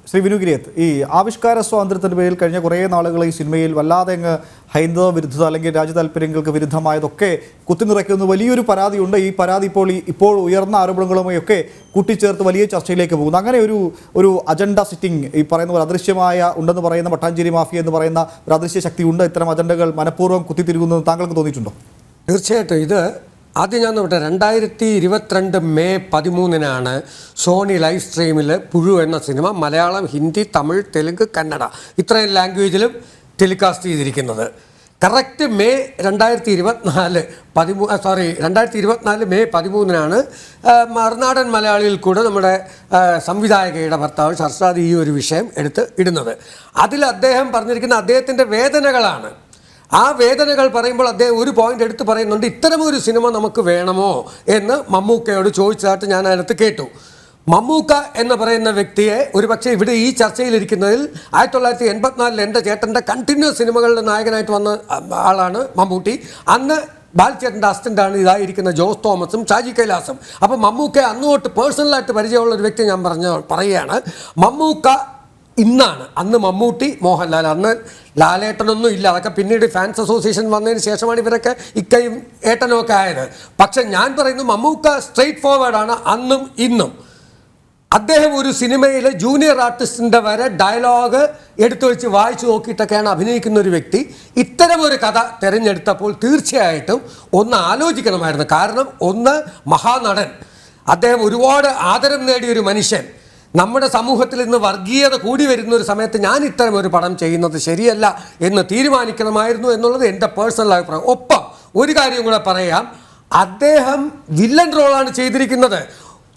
ശ്രീ വിനുഗിരിയത്ത്, ഈ ആവിഷ്കാര സ്വാതന്ത്ര്യത്തിൻ്റെ പേരിൽ കഴിഞ്ഞ കുറേ നാളുകൾ ഈ സിനിമയിൽ വല്ലാതെ അങ്ങ് ഹൈന്ദവ വിരുദ്ധത അല്ലെങ്കിൽ രാജ്യ താല്പര്യങ്ങൾക്ക് വിരുദ്ധമായതൊക്കെ കുത്തിനിറയ്ക്കുന്ന വലിയൊരു പരാതിയുണ്ട്. ഈ പരാതി ഇപ്പോൾ ഉയർന്ന ആരോപണങ്ങളുമൊക്കെ കൂട്ടിച്ചേർത്ത് വലിയ ചർച്ചയിലേക്ക് പോകുന്നു. അങ്ങനെ ഒരു അജണ്ട സിറ്റിംഗ് ഈ പറയുന്ന പോലെ അദൃശ്യമായ ഉണ്ടെന്ന് പറയുന്ന മട്ടാഞ്ചേരി മാഫിയ എന്ന് പറയുന്ന ഒരു അദൃശ്യ ശക്തി ഉണ്ട്. ഇത്തരം അജണ്ടകൾ മനഃപൂർവ്വം കുത്തിത്തിരിക്കുന്നത് താങ്കൾക്ക് തോന്നിയിട്ടുണ്ടോ? തീർച്ചയായിട്ടും. ഇത് ആദ്യം ഞാൻ നോക്കട്ടെ, 2022 മെയ് 13 സോണി ലൈവ് സ്ട്രീമിൽ പുഴു എന്ന സിനിമ മലയാളം, ഹിന്ദി, തമിഴ്, തെലുങ്ക്, കന്നഡ ഇത്രയും ലാംഗ്വേജിലും ടെലികാസ്റ്റ് ചെയ്തിരിക്കുന്നത്. കറക്റ്റ് മെയ് 2024 മെയ് 13 മറുനാടൻ മലയാളിയിൽ കൂടെ നമ്മുടെ സംവിധായകയുടെ ഭർത്താവ് ഷർഷാദ് ഈ ഒരു വിഷയം എടുത്ത് ഇടുന്നത്. അതിൽ അദ്ദേഹം പറഞ്ഞിരിക്കുന്ന അദ്ദേഹത്തിൻ്റെ വേദനകളാണ്. ആ വേദനകൾ പറയുമ്പോൾ അദ്ദേഹം ഒരു പോയിന്റ് എടുത്ത് പറയുന്നുണ്ട്, ഇത്തരമൊരു സിനിമ നമുക്ക് വേണമോ എന്ന് മമ്മൂക്കയോട് ചോദിച്ചതായിട്ട് ഞാൻ അതിനകത്ത് കേട്ടു. മമ്മൂക്ക എന്ന് പറയുന്ന വ്യക്തിയെ ഒരുപക്ഷെ ഇവിടെ ഈ ചർച്ചയിലിരിക്കുന്നതിൽ 1984 എൻ്റെ ചേട്ടൻ്റെ കണ്ടിന്യൂസ് സിനിമകളുടെ നായകനായിട്ട് വന്ന ആളാണ് മമ്മൂട്ടി. അന്ന് ബാലചേട്ടൻ്റെ അസിസ്റ്റൻ്റാണ് ഇതായിരിക്കുന്ന ജോസ് തോമസും ഷാജി കൈലാസും. അപ്പോൾ മമ്മൂക്ക അന്ന് തൊട്ട് പേഴ്സണലായിട്ട് പരിചയമുള്ള ഒരു വ്യക്തി ഞാൻ പറയുകയാണ്. മമ്മൂക്ക ഇന്നാണ്, അന്ന് മമ്മൂട്ടി, മോഹൻലാൽ, അന്ന് ലാലേട്ടനൊന്നും ഇല്ല. അതൊക്കെ പിന്നീട് ഫാൻസ് അസോസിയേഷൻ വന്നതിന് ശേഷമാണ് ഇവരൊക്കെ ഇക്കയും ഏട്ടനും ഒക്കെ ആയത്. പക്ഷെ ഞാൻ പറയുന്നു, മമ്മൂക്ക സ്ട്രെയിറ്റ് ഫോർവേഡാണ് അന്നും ഇന്നും. അദ്ദേഹം ഒരു സിനിമയിലെ ജൂനിയർ ആർട്ടിസ്റ്റിൻ്റെ വരെ ഡയലോഗ് എടുത്തു വെച്ച് വായിച്ചു നോക്കിയിട്ടൊക്കെയാണ് അഭിനയിക്കുന്ന ഒരു വ്യക്തി. ഇത്തരമൊരു കഥ തിരഞ്ഞെടുത്തപ്പോൾ തീർച്ചയായിട്ടും ഒന്ന് ആലോചിക്കണമായിരുന്നു. കാരണം ഒന്ന്, മഹാനടൻ, അദ്ദേഹം ഒരുപാട് ആദരം നേടിയൊരു മനുഷ്യൻ. നമ്മുടെ സമൂഹത്തിൽ ഇന്ന് വർഗീയത കൂടി വരുന്ന ഒരു സമയത്ത് ഞാൻ ഇത്തരം ഒരു പടം ചെയ്യുന്നത് ശരിയല്ല എന്ന് തീരുമാനിക്കണമായിരുന്നു എന്നുള്ളത് എൻ്റെ പേഴ്സണൽ അഭിപ്രായം. ഒപ്പം ഒരു കാര്യം കൂടെ പറയാം, അദ്ദേഹം വില്ലൻ റോളാണ് ചെയ്തിരിക്കുന്നത്.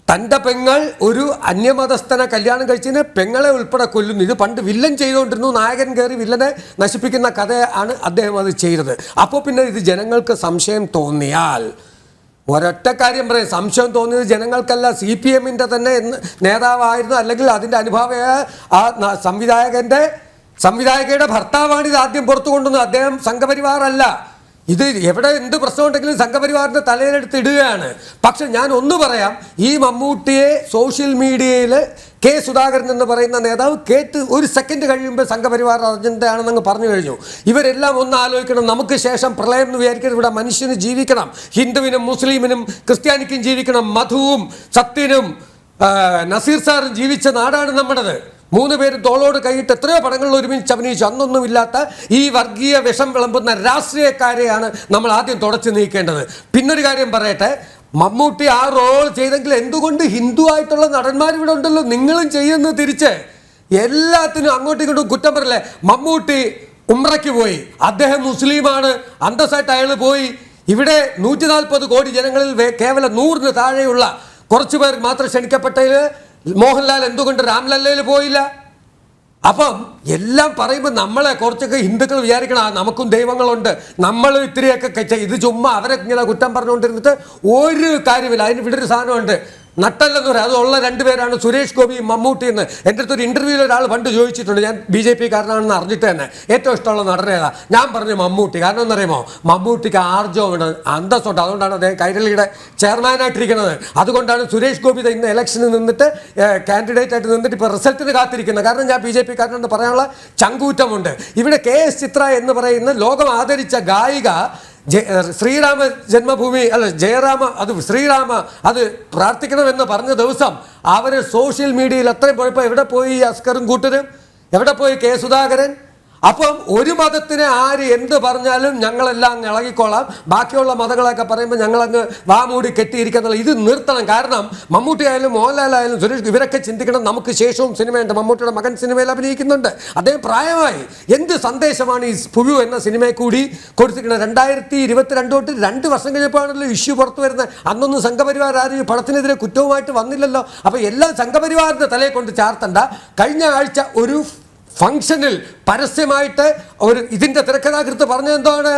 തൻ്റെ പെങ്ങൾ ഒരു അന്യമതസ്ഥനെ കല്യാണം കഴിച്ചതിന് പെങ്ങളെ ഉൾപ്പെടെ കൊല്ലുന്നു. ഇത് പണ്ട് വില്ലൻ ചെയ്തുകൊണ്ടിരുന്നു. നായകൻ കയറി വില്ലനെ നശിപ്പിക്കുന്ന കഥയാണ് അദ്ദേഹം അത് ചെയ്തത്. അപ്പോൾ പിന്നെ ഇത് ജനങ്ങൾക്ക് സംശയം തോന്നിയാൽ, ഒരൊറ്റ കാര്യം പറയും, സംശയം തോന്നിയത് ജനങ്ങൾക്കല്ല, CPM-ൻ്റെ തന്നെ നേതാവായിരുന്നു അല്ലെങ്കിൽ അതിൻ്റെ അനുഭാവിയായ ആ സംവിധായകയുടെ ഭർത്താവാണ് ഇത് ആദ്യം പുറത്തു കൊണ്ടുവന്നത്. അദ്ദേഹം സംഘപരിവാറല്ല. ഇത് എവിടെ എന്ത് പ്രശ്നമുണ്ടെങ്കിലും സംഘപരിവാറിൻ്റെ തലയിലെടുത്ത് ഇടുകയാണ്. പക്ഷെ ഞാൻ ഒന്ന് പറയാം, ഈ മമ്മൂട്ടിയെ സോഷ്യൽ മീഡിയയിൽ കെ സുധാകരൻ എന്ന് പറയുന്ന നേതാവ് കേട്ട് ഒരു സെക്കൻഡ് കഴിയുമ്പോൾ സംഘപരിവാർ അജണ്ടയാണെന്നങ്ങ് പറഞ്ഞു കഴിഞ്ഞു. ഇവരെല്ലാം ഒന്ന് ആലോചിക്കണം, നമുക്ക് ശേഷം പ്രളയം എന്ന് വിചാരിക്കുന്നത് ഇവിടെ മനുഷ്യന് ജീവിക്കണം, ഹിന്ദുവിനും മുസ്ലിമിനും ക്രിസ്ത്യാനിക്കും ജീവിക്കണം, മധുവും സത്യനും നസീർ സാറും ജീവിച്ച നാടാണ് നമ്മുടേത്. 3 പേര് തോളോട് കൈയിട്ട് എത്രയോ പടങ്ങളിൽ ഒരുമിച്ച് അഭിനയിച്ചു. അന്നൊന്നുമില്ലാത്ത ഈ വർഗീയ വിഷം വിളമ്പുന്ന രാഷ്ട്രീയക്കാരെയാണ് നമ്മൾ ആദ്യം തുടച്ചു നീക്കേണ്ടത്. പിന്നൊരു കാര്യം പറയട്ടെ, മമ്മൂട്ടി ആ റോൾ ചെയ്തെങ്കിൽ എന്തുകൊണ്ട് ഹിന്ദു ആയിട്ടുള്ള നടന്മാർ ഇവിടെ ഉണ്ടല്ലോ, നിങ്ങളും ചെയ്യുന്നത് തിരിച്ച് എല്ലാത്തിനും അങ്ങോട്ടും ഇങ്ങോട്ടും കുറ്റം പറയല്ലേ. മമ്മൂട്ടി ഉംറയ്ക്ക് പോയി, അദ്ദേഹം മുസ്ലിമാണ്, അന്തസ്സായിട്ട് അയാൾ പോയി. ഇവിടെ 140 കോടി ജനങ്ങളിൽ കേവലം 100-ന് താഴെയുള്ള കുറച്ച് പേർ മാത്രം ക്ഷണിക്കപ്പെട്ടതിൽ മോഹൻലാൽ എന്തുകൊണ്ട് രാംലല്ലയിൽ പോയില്ല? അപ്പം എല്ലാം പറയുമ്പോൾ നമ്മളെ കുറച്ചൊക്കെ ഹിന്ദുക്കൾ വിചാരിക്കണം, നമുക്കും ദൈവങ്ങളുണ്ട്, നമ്മൾ ഇത്തിരിയൊക്കെ ഇത് ചുമ്മാ അവരെ ഇങ്ങനെ കുറ്റം പറഞ്ഞുകൊണ്ടിരുന്നിട്ട് ഒരു കാര്യമില്ല. അതിന് ഇവിടെ ഒരു സാധനമുണ്ട്, നട്ടല്ലെന്ന് പറയാം. അതുള്ള 2 പേരാണ് സുരേഷ് ഗോപി, മമ്മൂട്ടി എന്ന്. എൻ്റെ അടുത്തൊരു ഇൻ്റർവ്യൂവിൽ ഒരാൾ പണ്ട് ചോദിച്ചിട്ടുണ്ട്, ഞാൻ BJP കാരനാണെന്ന് അറിഞ്ഞിട്ട് തന്നെ, ഏറ്റവും ഇഷ്ടമുള്ള നടനേതാ? ഞാൻ പറഞ്ഞു മമ്മൂട്ടി. കാരണം എന്നറിയുമോ, മമ്മൂട്ടിക്ക് ആർജവമുണ്ട്, അന്തസ്സുണ്ട്. അതുകൊണ്ടാണ് അദ്ദേഹം കൈരളിയുടെ ചെയർമാനായിട്ടിരിക്കുന്നത്. അതുകൊണ്ടാണ് സുരേഷ് ഗോപി ഇന്ന് ഇലക്ഷന് നിന്നിട്ട് കാൻഡിഡേറ്റ് ആയിട്ട് നിന്നിട്ട് ഇപ്പോൾ റിസൾട്ടിന് കാത്തിരിക്കുന്നത്. കാരണം ഞാൻ BJP കാരനെന്ന് പറയാനുള്ള ചങ്കൂറ്റമുണ്ട്. ഇവിടെ KS ചിത്ര എന്ന് പറയുന്ന ലോകം ആദരിച്ച ഗായിക ശ്രീരാമ ജന്മഭൂമി അല്ല ജയറാമ, അത് ശ്രീരാമ അത് പ്രാർത്ഥിക്കണമെന്ന് പറഞ്ഞ ദിവസം അവർ സോഷ്യൽ മീഡിയയിൽ അത്രയും പോയപ്പോൾ എവിടെ പോയി അസ്കറും കൂട്ടരും, എവിടെ പോയി കെ സുധാകരൻ? അപ്പം ഒരു മതത്തിനെ ആര് എന്ത് പറഞ്ഞാലും ഞങ്ങളെല്ലാം അങ്ങ് ഇളകിക്കോളാം, ബാക്കിയുള്ള മതങ്ങളൊക്കെ പറയുമ്പോൾ ഞങ്ങളങ്ങ് വാമൂടി കെട്ടിയിരിക്കുന്നുള്ള ഇത് നിർത്തണം. കാരണം മമ്മൂട്ടി ആയാലും മോഹൻലാലായാലും സുരേഷ് ഇവരൊക്കെ ചിന്തിക്കണം, നമുക്ക് ശേഷവും സിനിമയുണ്ട്. മമ്മൂട്ടിയുടെ മകൻ സിനിമയിൽ അഭിനയിക്കുന്നുണ്ട്, അദ്ദേഹം പ്രായമായി. എന്ത് സന്ദേശമാണ് ഈ പുഴു എന്ന സിനിമയെ കൂടി കൊടുത്തിരിക്കുന്നത്? 2022 തൊട്ട് 2 വർഷം കഴിഞ്ഞപ്പോഴാണല്ലോ ഇഷ്യൂ പുറത്തു വരുന്നത്. അന്നൊന്നും സംഘപരിവാർ ആരും പടത്തിനെതിരെ കുറ്റവുമായിട്ട് വന്നില്ലല്ലോ. അപ്പോൾ എല്ലാം സംഘപരിവാറിൻ്റെ തലയെ കൊണ്ട് ചാർത്തണ്ട. കഴിഞ്ഞ ആഴ്ച ഒരു ഫംഗ്ഷനിൽ പരസ്യമായിട്ട് ഇതിൻ്റെ തിരക്കഥാകൃത്ത് പറഞ്ഞതെന്താണ്?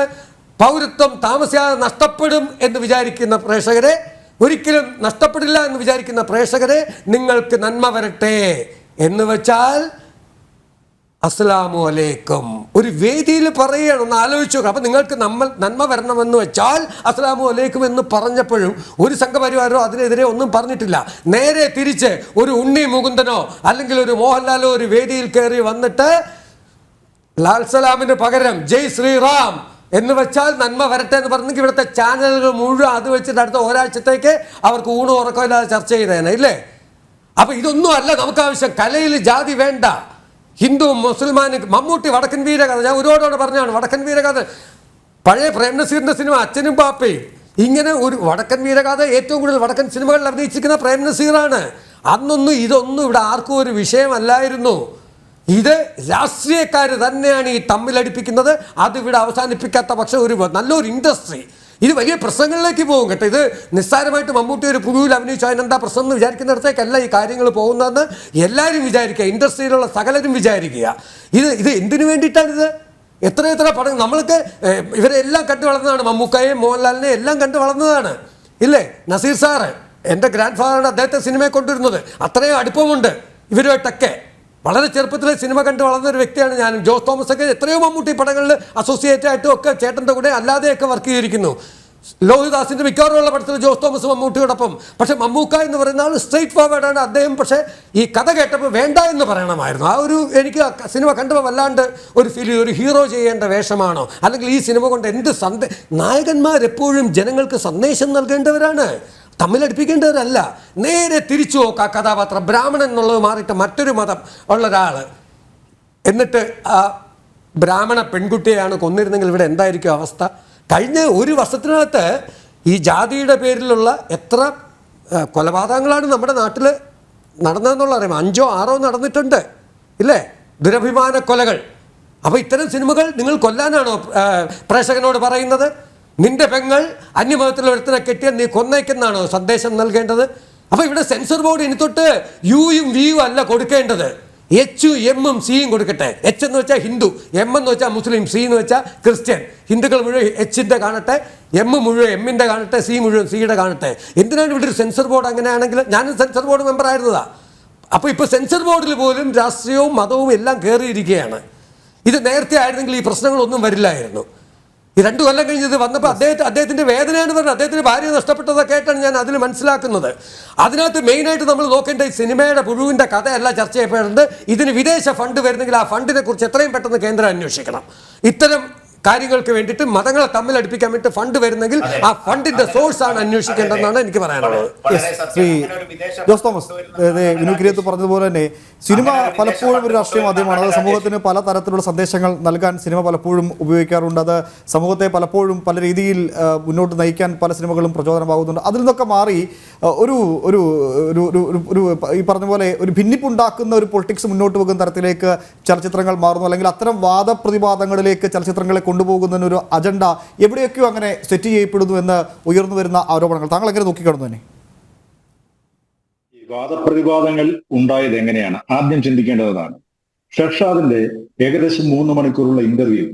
പൗരത്വം താമസിയാതെ നഷ്ടപ്പെടും എന്ന് വിചാരിക്കുന്ന പ്രേക്ഷകരെ, ഒരിക്കലും നഷ്ടപ്പെടില്ല എന്ന് വിചാരിക്കുന്ന പ്രേക്ഷകരെ, നിങ്ങൾക്ക് നന്മ വരട്ടെ എന്ന് വെച്ചാൽ അസ്സലാമു അലൈക്കും ഒരു വേദിയിൽ പറയുകയാണ്, ഒന്ന് ആലോചിച്ചു നോക്കുക. അപ്പം നിങ്ങൾക്ക് നന്മ വരണമെന്ന് വെച്ചാൽ അസ്സലാമു അലൈക്കും എന്ന് പറഞ്ഞപ്പോഴും ഒരു സംഘപരിവാരോ അതിനെതിരെ ഒന്നും പറഞ്ഞിട്ടില്ല. നേരെ തിരിച്ച് ഒരു ഉണ്ണി മുകുന്ദനോ അല്ലെങ്കിൽ ഒരു മോഹൻലാലോ ഒരു വേദിയിൽ കയറി വന്നിട്ട് ലാൽ സലാമിന് പകരം ജയ് ശ്രീറാം എന്ന് വെച്ചാൽ നന്മ വരട്ടെ എന്ന് പറഞ്ഞെങ്കിൽ ഇവിടുത്തെ ചാനലുകൾ മുഴുവൻ അത് വെച്ചിട്ട് അടുത്ത ഒരാഴ്ചത്തേക്ക് അവർക്ക് ഊണും ഉറക്കമില്ലാതെ ചർച്ച ചെയ്തേനെ, ഇല്ലേ? അപ്പം ഇതൊന്നും അല്ല നമുക്ക് ആവശ്യം. കലയിൽ ജാതി വേണ്ട. ഹിന്ദു മുസൽമാൻ മമ്മൂട്ടി വടക്കൻ വീരകഥ ഞാൻ ഒരുപാടോടെ പറഞ്ഞാണ്. വടക്കൻ വീരകഥ പഴയ പ്രേംനസീറിൻ്റെ സിനിമ അച്ഛനും പാപ്പയും ഇങ്ങനെ ഒരു വടക്കൻ വീരകഥ ഏറ്റവും കൂടുതൽ വടക്കൻ സിനിമകളിൽ അഭിനയിച്ചിരിക്കുന്ന പ്രേംനസീറാണ്. അന്നൊന്നും ഇതൊന്നും ഇവിടെ ആർക്കും ഒരു വിഷയമല്ലായിരുന്നു. ഇത് രാഷ്ട്രീയക്കാർ തന്നെയാണ് ഈ തമ്മിലടിപ്പിക്കുന്നത്. അതിവിടെ അവസാനിപ്പിക്കാത്ത പക്ഷേ ഒരു നല്ലൊരു ഇൻഡസ്ട്രി ഇത് വലിയ പ്രശ്നങ്ങളിലേക്ക് പോകും കേട്ടോ. ഇത് നിസ്സാരമായിട്ട് മമ്മൂട്ടി ഒരു പുതുവിൽ അഭിനയിച്ചു അതിനെന്താ പ്രശ്നം എന്ന് വിചാരിക്കുന്നിടത്തേക്കല്ല ഈ കാര്യങ്ങൾ പോകുന്നതെന്ന് എല്ലാവരും വിചാരിക്കുക. ഇൻഡസ്ട്രിയിലുള്ള സകലരും വിചാരിക്കുക. ഇത് എന്തിനു വേണ്ടിയിട്ടാണിത്? എത്ര പടം നമ്മൾക്ക് ഇവരെല്ലാം കണ്ടു വളർന്നതാണ്. മമ്മൂക്കയെയും മോഹൻലാലിനെയും എല്ലാം കണ്ടു വളർന്നതാണ്, ഇല്ലേ? നസീർ സാറ് എൻ്റെ ഗ്രാൻഡ് ഫാദറാണ് അദ്ദേഹത്തെ സിനിമയെ കൊണ്ടുവരുന്നത്. അത്രയും അടുപ്പമുണ്ട് ഇവരുമായിട്ടൊക്കെ. വളരെ ചെറുപ്പത്തിലെ സിനിമ കണ്ട് വളർന്ന ഒരു വ്യക്തിയാണ് ഞാൻ. ജോസ് തോമസ് ഒക്കെ എത്രയോ മമ്മൂട്ടി പടങ്ങളിൽ അസോസിയേറ്റ് ആയിട്ടും ഒക്കെ ചേട്ടൻ്റെ കൂടെ അല്ലാതെയൊക്കെ വർക്ക് ചെയ്തിരിക്കുന്നു. ലോഹിദാസിൻ്റെ മിക്കവാറുമുള്ള പടത്തിൽ ജോസ് തോമസ് മമ്മൂട്ടിയോടൊപ്പം. പക്ഷേ മമ്മൂക്ക എന്ന് പറയുന്ന ആൾ സ്ട്രെയിറ്റ് ഫോർവേഡാണ് അദ്ദേഹം. പക്ഷേ ഈ കഥ കേട്ടപ്പോൾ വേണ്ട എന്ന് പറയണമായിരുന്നു. ആ ഒരു എനിക്ക് സിനിമ കണ്ടപ്പോൾ വല്ലാണ്ട് ഒരു ഫീൽ, ഒരു ഹീറോ ചെയ്യേണ്ട വേഷമാണോ, അല്ലെങ്കിൽ ഈ സിനിമ കൊണ്ട് എന്ത് നായകന്മാരെപ്പോഴും ജനങ്ങൾക്ക് സന്ദേശം നൽകേണ്ടവരാണ്, തമ്മിലടിപ്പിക്കേണ്ടവരല്ല. നേരെ തിരിച്ചു നോക്കുക കഥാപാത്രം ബ്രാഹ്മണൻ എന്നുള്ളത് മാറിയിട്ട് മറ്റൊരു മതം ഉള്ള ഒരാൾ എന്നിട്ട് ആ ബ്രാഹ്മണ പെൺകുട്ടിയെയാണ് കൊന്നിരുന്നെങ്കിൽ ഇവിടെ എന്തായിരിക്കും അവസ്ഥ? കഴിഞ്ഞ ഒരു വർഷത്തിനകത്ത് ഈ ജാതിയുടെ പേരിലുള്ള എത്ര കൊലപാതകങ്ങളാണ് നമ്മുടെ നാട്ടിൽ നടന്നതെന്നുള്ള അറിയാം. 5ഓ 6ഓ നടന്നിട്ടുണ്ട്, ഇല്ലേ? ദുരഭിമാന കൊലകൾ. അപ്പോൾ ഇത്തരം സിനിമകൾ നിങ്ങൾ കൊല്ലാനാണോ പ്രേക്ഷകനോട് പറയുന്നത്? നിന്റെ പെങ്ങൾ അന്യമതത്തിലൊരുത്തനെ കെട്ടിയാൽ നീ കൊന്നേക്കെന്നാണോ സന്ദേശം നൽകേണ്ടത്? അപ്പോൾ ഇവിടെ സെൻസർ ബോർഡ് ഇനി തൊട്ട് യുയും വിയും അല്ല കൊടുക്കേണ്ടത്, എച്ചും എമ്മും സിയും കൊടുക്കട്ടെ. എച്ച് എന്ന് വെച്ചാൽ ഹിന്ദു, എം എന്ന് വെച്ചാൽ മുസ്ലിം, സി എന്ന് വെച്ചാൽ ക്രിസ്ത്യൻ. ഹിന്ദുക്കൾ മുഴുവൻ എച്ചിൻ്റെ കാണട്ടെ, എം മുഴുവൻ എമ്മിൻ്റെ കാണട്ടെ, സി മുഴുവൻ സിയുടെ കാണട്ടെ. എന്തിനാണ് ഇവിടെ ഒരു സെൻസർ ബോർഡ്? അങ്ങനെയാണെങ്കിൽ ഞാനും സെൻസർ ബോർഡ് മെമ്പർ ആയിരുന്നതാണ്. അപ്പോൾ ഇപ്പോൾ സെൻസർ ബോർഡിൽ പോലും രാഷ്ട്രീയവും മതവും എല്ലാം കയറിയിരിക്കുകയാണ്. ഇത് നേരത്തെ ആയിരുന്നെങ്കിൽ ഈ പ്രശ്നങ്ങളൊന്നും വരില്ലായിരുന്നു. ഈ 2 കൊല്ലം കഴിഞ്ഞത് വന്നപ്പോൾ അദ്ദേഹത്തിൻ്റെ വേദനയാണ് പറഞ്ഞത്. അദ്ദേഹത്തിന് ഭാര്യ നഷ്ടപ്പെട്ടതൊക്കെ ആയിട്ടാണ് ഞാൻ അതിൽ മനസ്സിലാക്കുന്നത്. അതിനകത്ത് മെയിനായിട്ട് നമ്മൾ നോക്കേണ്ട ഈ സിനിമയുടെ പുഴുവിൻ്റെ കഥയല്ല ചർച്ച ചെയ്യപ്പെടേണ്ടത്. ഇതിന് വിദേശ ഫണ്ട് വരുന്നെങ്കിൽ ആ ഫണ്ടിനെ കുറിച്ച് എത്രയും പെട്ടെന്ന് കേന്ദ്രം അന്വേഷിക്കണം. ഇത്തരം കാര്യങ്ങൾക്ക് വേണ്ടിയിട്ട് മതങ്ങളെ തമ്മിൽ അടുപ്പിക്കാൻ വേണ്ടി ഫണ്ട് വരുന്നെങ്കിൽ ആ ഫണ്ടിന്റെ സോഴ്സ് ആണ് അന്വേഷിക്കേണ്ടതെന്നാണ് എനിക്ക് പറയാനുള്ളത്. ശ്രീ ജോസ് തോമസ് വിനുകിരിയത്ത് പറഞ്ഞതുപോലെ തന്നെ സിനിമ പലപ്പോഴും ഒരു രാഷ്ട്രീയ മാധ്യമമാണ്. അത് സമൂഹത്തിന് പല തരത്തിലുള്ള സന്ദേശങ്ങൾ നൽകാൻ സിനിമ പലപ്പോഴും ഉപയോഗിക്കാറുണ്ട്. അത് സമൂഹത്തെ പലപ്പോഴും പല രീതിയിൽ മുന്നോട്ട് നയിക്കാൻ പല സിനിമകളും പ്രചോദനമാകുന്നുണ്ട്. അതിൽ നിന്നൊക്കെ മാറി ഒരു ഒരു ഒരു ഈ പറഞ്ഞ പോലെ ഒരു ഭിന്നിപ്പുണ്ടാക്കുന്ന ഒരു പൊളിറ്റിക്സ് മുന്നോട്ട് പോകുന്ന തരത്തിലേക്ക് ചലച്ചിത്രങ്ങൾ മാറുന്നു, അല്ലെങ്കിൽ അത്തരം വാദപ്രതിവാദങ്ങളിലേക്ക് ചലച്ചിത്രങ്ങളെ കൊണ്ടുപോകുന്നതിന് ഒരു അജണ്ട എവിടെയൊക്കെയോ അങ്ങനെ സെറ്റ് ചെയ്യപ്പെടുന്നു എന്ന് ഉയർന്നു വരുന്ന ആരോപണങ്ങൾ താങ്കൾ എങ്ങനെ നോക്കിക്കാണുന്നു തന്നെ? ഈ വാദപ്രതിവാദങ്ങൾ ഉണ്ടായത് എങ്ങനെയാണ് ആദ്യം ചിന്തിക്കേണ്ടതാണ്. ഷെർഷാദിന്റെ ഏകദേശം 3 മണിക്കൂറുള്ള ഇന്റർവ്യൂ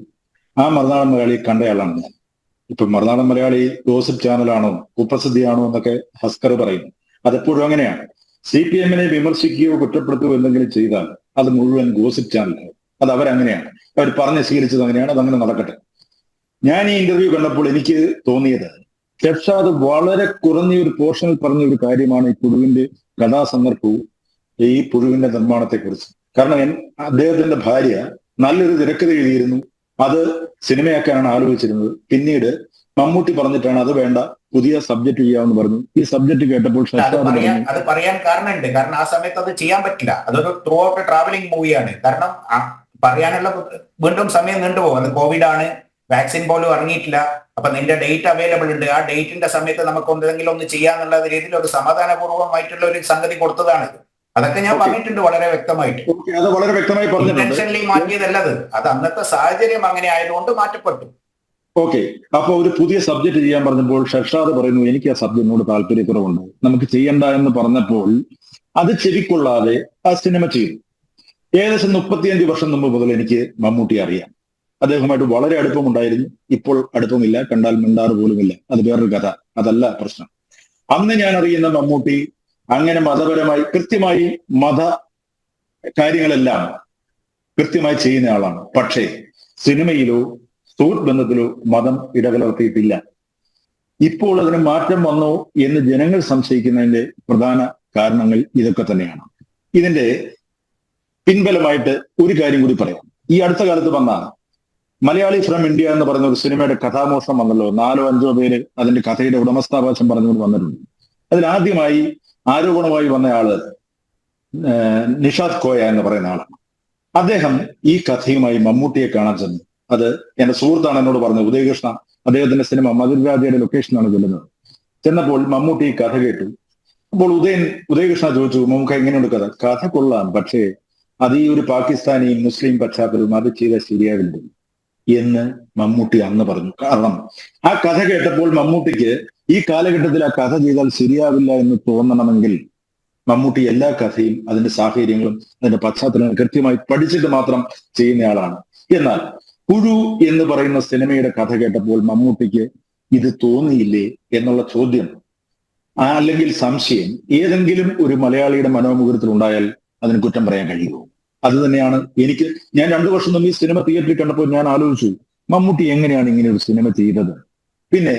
ആ മറുനാടൻ മലയാളി കണ്ടയാളാണ് ഞാൻ. ഇപ്പൊ മറുനാടൻ മലയാളി ഗോസിപ്പ് ചാനലാണോ കുപ്രസിദ്ധിയാണോ എന്നൊക്കെ ഹസ്കർ പറയുന്നു. അതെപ്പോഴും അങ്ങനെയാണ്. CPM-നെ വിമർശിക്കുകയോ കുറ്റപ്പെടുത്തുകയോ എന്തെങ്കിലും ചെയ്താൽ അത് മുഴുവൻ ഗോസിപ്പ് ചാനലാണ്. അത് അവരങ്ങനെയാണ്, അവർ പറഞ്ഞ് സ്വീകരിച്ചത് അങ്ങനെയാണ്, അതങ്ങനെ നടക്കട്ടെ. ഞാൻ ഈ ഇന്റർവ്യൂ കണ്ടപ്പോൾ എനിക്ക് തോന്നിയത് ഷെർഷാദ് വളരെ കുറഞ്ഞ ഒരു പോർഷനിൽ പറഞ്ഞ ഒരു കാര്യമാണ് ഈ പുഴുവിന്റെ കഥാസന്ദർഭവും ഈ പുഴുവിന്റെ നിർമ്മാണത്തെക്കുറിച്ച്. കാരണം അദ്ദേഹത്തിന്റെ ഭാര്യ നല്ലൊരു തിരക്കഥ എഴുതിയിരുന്നു, അത് സിനിമയാക്കാനാണ് ആലോചിച്ചിരുന്നത്. പിന്നീട് മമ്മൂട്ടി പറഞ്ഞിട്ടാണ് അത് വേണ്ട, പുതിയ സബ്ജക്ട് ചെയ്യാമെന്ന് പറഞ്ഞു. ഈ സബ്ജക്ട് കേട്ടപ്പോൾ അത് പറയാൻ കാരണമുണ്ട്. കാരണം ആ സമയത്ത് അത് ചെയ്യാൻ പറ്റില്ല. അതൊരു ത്രൂ ഔട്ട് ട്രാവലിംഗ് മൂവിയാണ്. കാരണം പറയാനുള്ള വീണ്ടും സമയം നീണ്ടുപോകും. അത് കോവിഡ് ആണ്, വാക്സിൻ പോലും ഇറങ്ങിയിട്ടില്ല. അപ്പൊ നിന്റെ ഡേറ്റ് അവൈലബിൾ ഉണ്ട്, ആ ഡേറ്റിന്റെ സമയത്ത് നമുക്ക് എന്തെങ്കിലും ഒന്ന് ചെയ്യാന്നുള്ള രീതിയിൽ ഒരു സമാധാനപൂർവ്വമായിട്ടുള്ള ഒരു സംഗതി കൊടുത്തതാണ്. അതൊക്കെ ഞാൻ പറഞ്ഞിട്ടുണ്ട് വളരെ വ്യക്തമായിട്ട്. അത് വളരെ വ്യക്തമായി ഇന്റൻഷനലി മാറ്റിയതല്ലത്, അത് അന്നത്തെ സാഹചര്യം അങ്ങനെ ആയതുകൊണ്ട് മാറ്റപ്പെട്ടു. ഓക്കെ. അപ്പൊ ഒരു പുതിയ സബ്ജക്ട് ചെയ്യാൻ പറഞ്ഞപ്പോൾ ഷെർഷാദ് പറയുന്നു എനിക്ക് ആ സബ്ജക്റ്റിനോട് താല്പര്യക്കുറവുണ്ട്, നമുക്ക് ചെയ്യണ്ട എന്ന് പറഞ്ഞപ്പോൾ അത് ചെവിക്കൊള്ളാതെ ആ സിനിമ ചെയ്തു. ഏകദേശം 35 വർഷം മുമ്പ് മുതൽ എനിക്ക് മമ്മൂട്ടി അറിയാം. അദ്ദേഹവുമായിട്ട് വളരെ അടുപ്പമുണ്ടായിരുന്നു. ഇപ്പോൾ അടുപ്പമില്ല, കണ്ടാൽ മിണ്ടാറ് പോലുമില്ല. അത് വേറൊരു കഥ, അതല്ല പ്രശ്നം. അന്ന് ഞാൻ അറിയുന്ന മമ്മൂട്ടി അങ്ങനെ മതപരമായി കൃത്യമായി മത കാര്യങ്ങളെല്ലാം കൃത്യമായി ചെയ്യുന്ന ആളാണ്. പക്ഷേ സിനിമയിലോ സുഹൃത്ത് ബന്ധത്തിലോ മതം ഇടകലർത്തിയിട്ടില്ല. ഇപ്പോൾ അതിന് മാറ്റം വന്നോ എന്ന് ജനങ്ങൾ സംശയിക്കുന്നതിന്റെ പ്രധാന കാരണങ്ങൾ ഇതൊക്കെ തന്നെയാണ്. ഇതിന്റെ പിൻബലമായിട്ട് ഒരു കാര്യം കൂടി പറയാം. ഈ അടുത്ത കാലത്ത് വന്ന മലയാളി ഫ്രം ഇന്ത്യ എന്ന് പറയുന്ന ഒരു സിനിമയുടെ കഥാമോഷണം വന്നല്ലോ. 4 or 5 പേര് അതിന്റെ കഥയുടെ ഉടമസ്ഥാവകാശം പറഞ്ഞുകൊണ്ട് വന്നിട്ടുണ്ട്. അതിൽ ആദ്യമായി ആരോപണമായി വന്നയാള് നിഷാദ് കോയ എന്ന് പറയുന്ന ആളാണ്. അദ്ദേഹം ഈ കഥയുമായി മമ്മൂട്ടിയെ കാണാൻ ചെന്നു. അത് എന്റെ സുഹൃത്താണ് എന്നോട് പറഞ്ഞത്, ഉദയകൃഷ്ണ. അദ്ദേഹത്തിന്റെ സിനിമ മധുരരാജയുടെ ലൊക്കേഷനാണ് ചെല്ലുന്നത്. ചെന്നപ്പോൾ മമ്മൂട്ടി ഈ കഥ കേട്ടു. അപ്പോൾ ഉദയകൃഷ്ണ ചോദിച്ചു, നമുക്ക് എങ്ങനെയുണ്ട് കഥ? കഥ കൊള്ളാം, പക്ഷേ അത് ഈ ഒരു പാകിസ്ഥാനി മുസ്ലിം പശ്ചാത്തലവും അത് ചെയ്താൽ ശരിയാവില്ല എന്ന് മമ്മൂട്ടി അന്ന് പറഞ്ഞു. കാരണം ആ കഥ കേട്ടപ്പോൾ മമ്മൂട്ടിക്ക് ഈ കാലഘട്ടത്തിൽ ആ കഥ ചെയ്താൽ ശരിയാവില്ല എന്ന് തോന്നണമെങ്കിൽ മമ്മൂട്ടി എല്ലാ കഥയും അതിന്റെ സാഹചര്യങ്ങളും അതിന്റെ പശ്ചാത്തലങ്ങളും കൃത്യമായി പഠിച്ചിട്ട് മാത്രം ചെയ്യുന്നയാളാണ്. എന്നാൽ പുഴു എന്ന് പറയുന്ന സിനിമയുടെ കഥ കേട്ടപ്പോൾ മമ്മൂട്ടിക്ക് ഇത് തോന്നിയില്ലേ എന്നുള്ള ചോദ്യം, അല്ലെങ്കിൽ സംശയം ഏതെങ്കിലും ഒരു മലയാളിയുടെ മനോമുഖത്തിൽ ഉണ്ടായാൽ അതിന് കുറ്റം പറയാൻ കഴിയുമോ? അത് തന്നെയാണ് ഞാൻ 2 വർഷം മുമ്പ് ഈ സിനിമ തിയേറ്ററിൽ കണ്ടപ്പോൾ ഞാൻ ആലോചിച്ചു, മമ്മൂട്ടി എങ്ങനെയാണ് ഇങ്ങനെ ഒരു സിനിമ ചെയ്തത്? പിന്നെ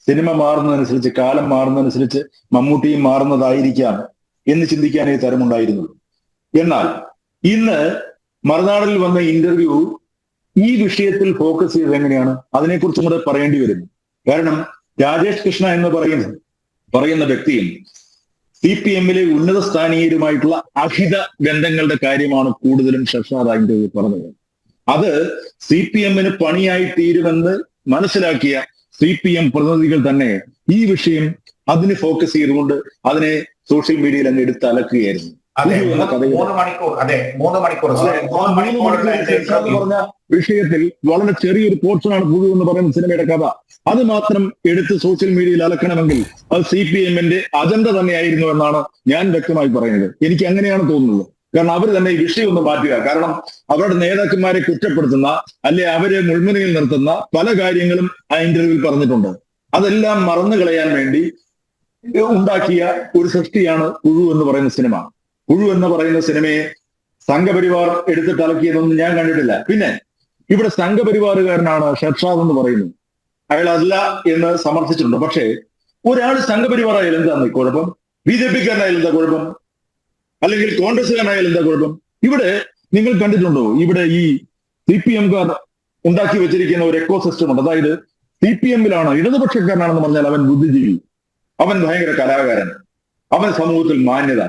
സിനിമ മാറുന്നതനുസരിച്ച്, കാലം മാറുന്നതനുസരിച്ച് മമ്മൂട്ടിയും മാറുന്നതായിരിക്കാം എന്ന് ചിന്തിക്കാനേ തരമുണ്ടായിരുന്നുള്ളൂ. എന്നാൽ ഇന്ന് മറുനാടിൽ വന്ന ഇന്റർവ്യൂ ഈ വിഷയത്തിൽ ഫോക്കസ് ചെയ്തത് എങ്ങനെയാണ്? അതിനെക്കുറിച്ചും കൂടെ പറയേണ്ടി വരുന്നു. കാരണം രാജേഷ് കൃഷ്ണ എന്ന് പറയുന്ന വ്യക്തിയും CPM-ലെ ഉന്നത സ്ഥാനീയരുമായിട്ടുള്ള അഹിത ബന്ധങ്ങളുടെ കാര്യമാണ് കൂടുതലും ഷർഷാദ് ആ ഇന്റർവ്യൂ പറഞ്ഞത്. അത് CPM-ന് പണിയായി തീരുമെന്ന് മനസ്സിലാക്കിയ CPM പ്രതിനിധികൾ തന്നെ ഈ വിഷയം അതിന് ഫോക്കസ് ചെയ്തുകൊണ്ട് അതിനെ സോഷ്യൽ മീഡിയയിൽ അങ്ങ് എടുത്ത് അലക്കുകയായിരുന്നു. പറഞ്ഞ വിഷയത്തിൽ വളരെ ചെറിയൊരു പോർഷനാണ് പുഴു എന്ന് പറയുന്ന സിനിമയുടെ കഥ. അത് മാത്രം എടുത്ത് സോഷ്യൽ മീഡിയയിൽ അലക്കണമെങ്കിൽ അത് CPM-ന്റെ അജണ്ട തന്നെയായിരുന്നു എന്നാണ് ഞാൻ വ്യക്തമായി പറയുന്നത്. എനിക്ക് അങ്ങനെയാണ് തോന്നുന്നത്. കാരണം അവർ തന്നെ ഈ വിഷയം ഒന്ന് മാറ്റുക. കാരണം അവരുടെ നേതാക്കന്മാരെ കുറ്റപ്പെടുത്തുന്ന, അല്ലെ അവരെ മുൾമുനയിൽ നിർത്തുന്ന പല കാര്യങ്ങളും ആ ഇന്റർവ്യൂവിൽ പറഞ്ഞിട്ടുണ്ട്. അതെല്ലാം മറന്നു കളയാൻ വേണ്ടി ഉണ്ടാക്കിയ ഒരു സൃഷ്ടിയാണ് പുഴു എന്ന് പറയുന്ന സിനിമ. പുഴു എന്ന് പറയുന്ന സിനിമയെ സംഘപരിവാർ എടുത്തിട്ട് അലക്കിയതൊന്നും ഞാൻ കണ്ടിട്ടില്ല. പിന്നെ ഇവിടെ സംഘപരിവാറുകാരനാണ് ഷർഷാദ് എന്ന് പറയുന്നു. അയാൾ അല്ല എന്ന് സമർത്ഥിച്ചിട്ടുണ്ട്. പക്ഷേ ഒരാൾ സംഘപരിവാറായാലും എന്താണ് കുഴപ്പം? BJP-ക്കാരനായാലും എന്താ കുഴപ്പം? അല്ലെങ്കിൽ കോൺഗ്രസ്സുകാരനായാലും എന്താ കുഴപ്പം? ഇവിടെ നിങ്ങൾ കണ്ടിട്ടുണ്ടോ? ഇവിടെ ഈ CPM-കാർ ഉണ്ടാക്കി വെച്ചിരിക്കുന്ന ഒരു എക്കോ സിസ്റ്റം ഉണ്ട്. അതായത് CPM-ലാണ് ഇടതുപക്ഷക്കാരനാണെന്ന് പറഞ്ഞാൽ അവൻ ബുദ്ധിജീവി, അവൻ ഭയങ്കര കലാകാരൻ, അവൻ സമൂഹത്തിൽ മാന്യത.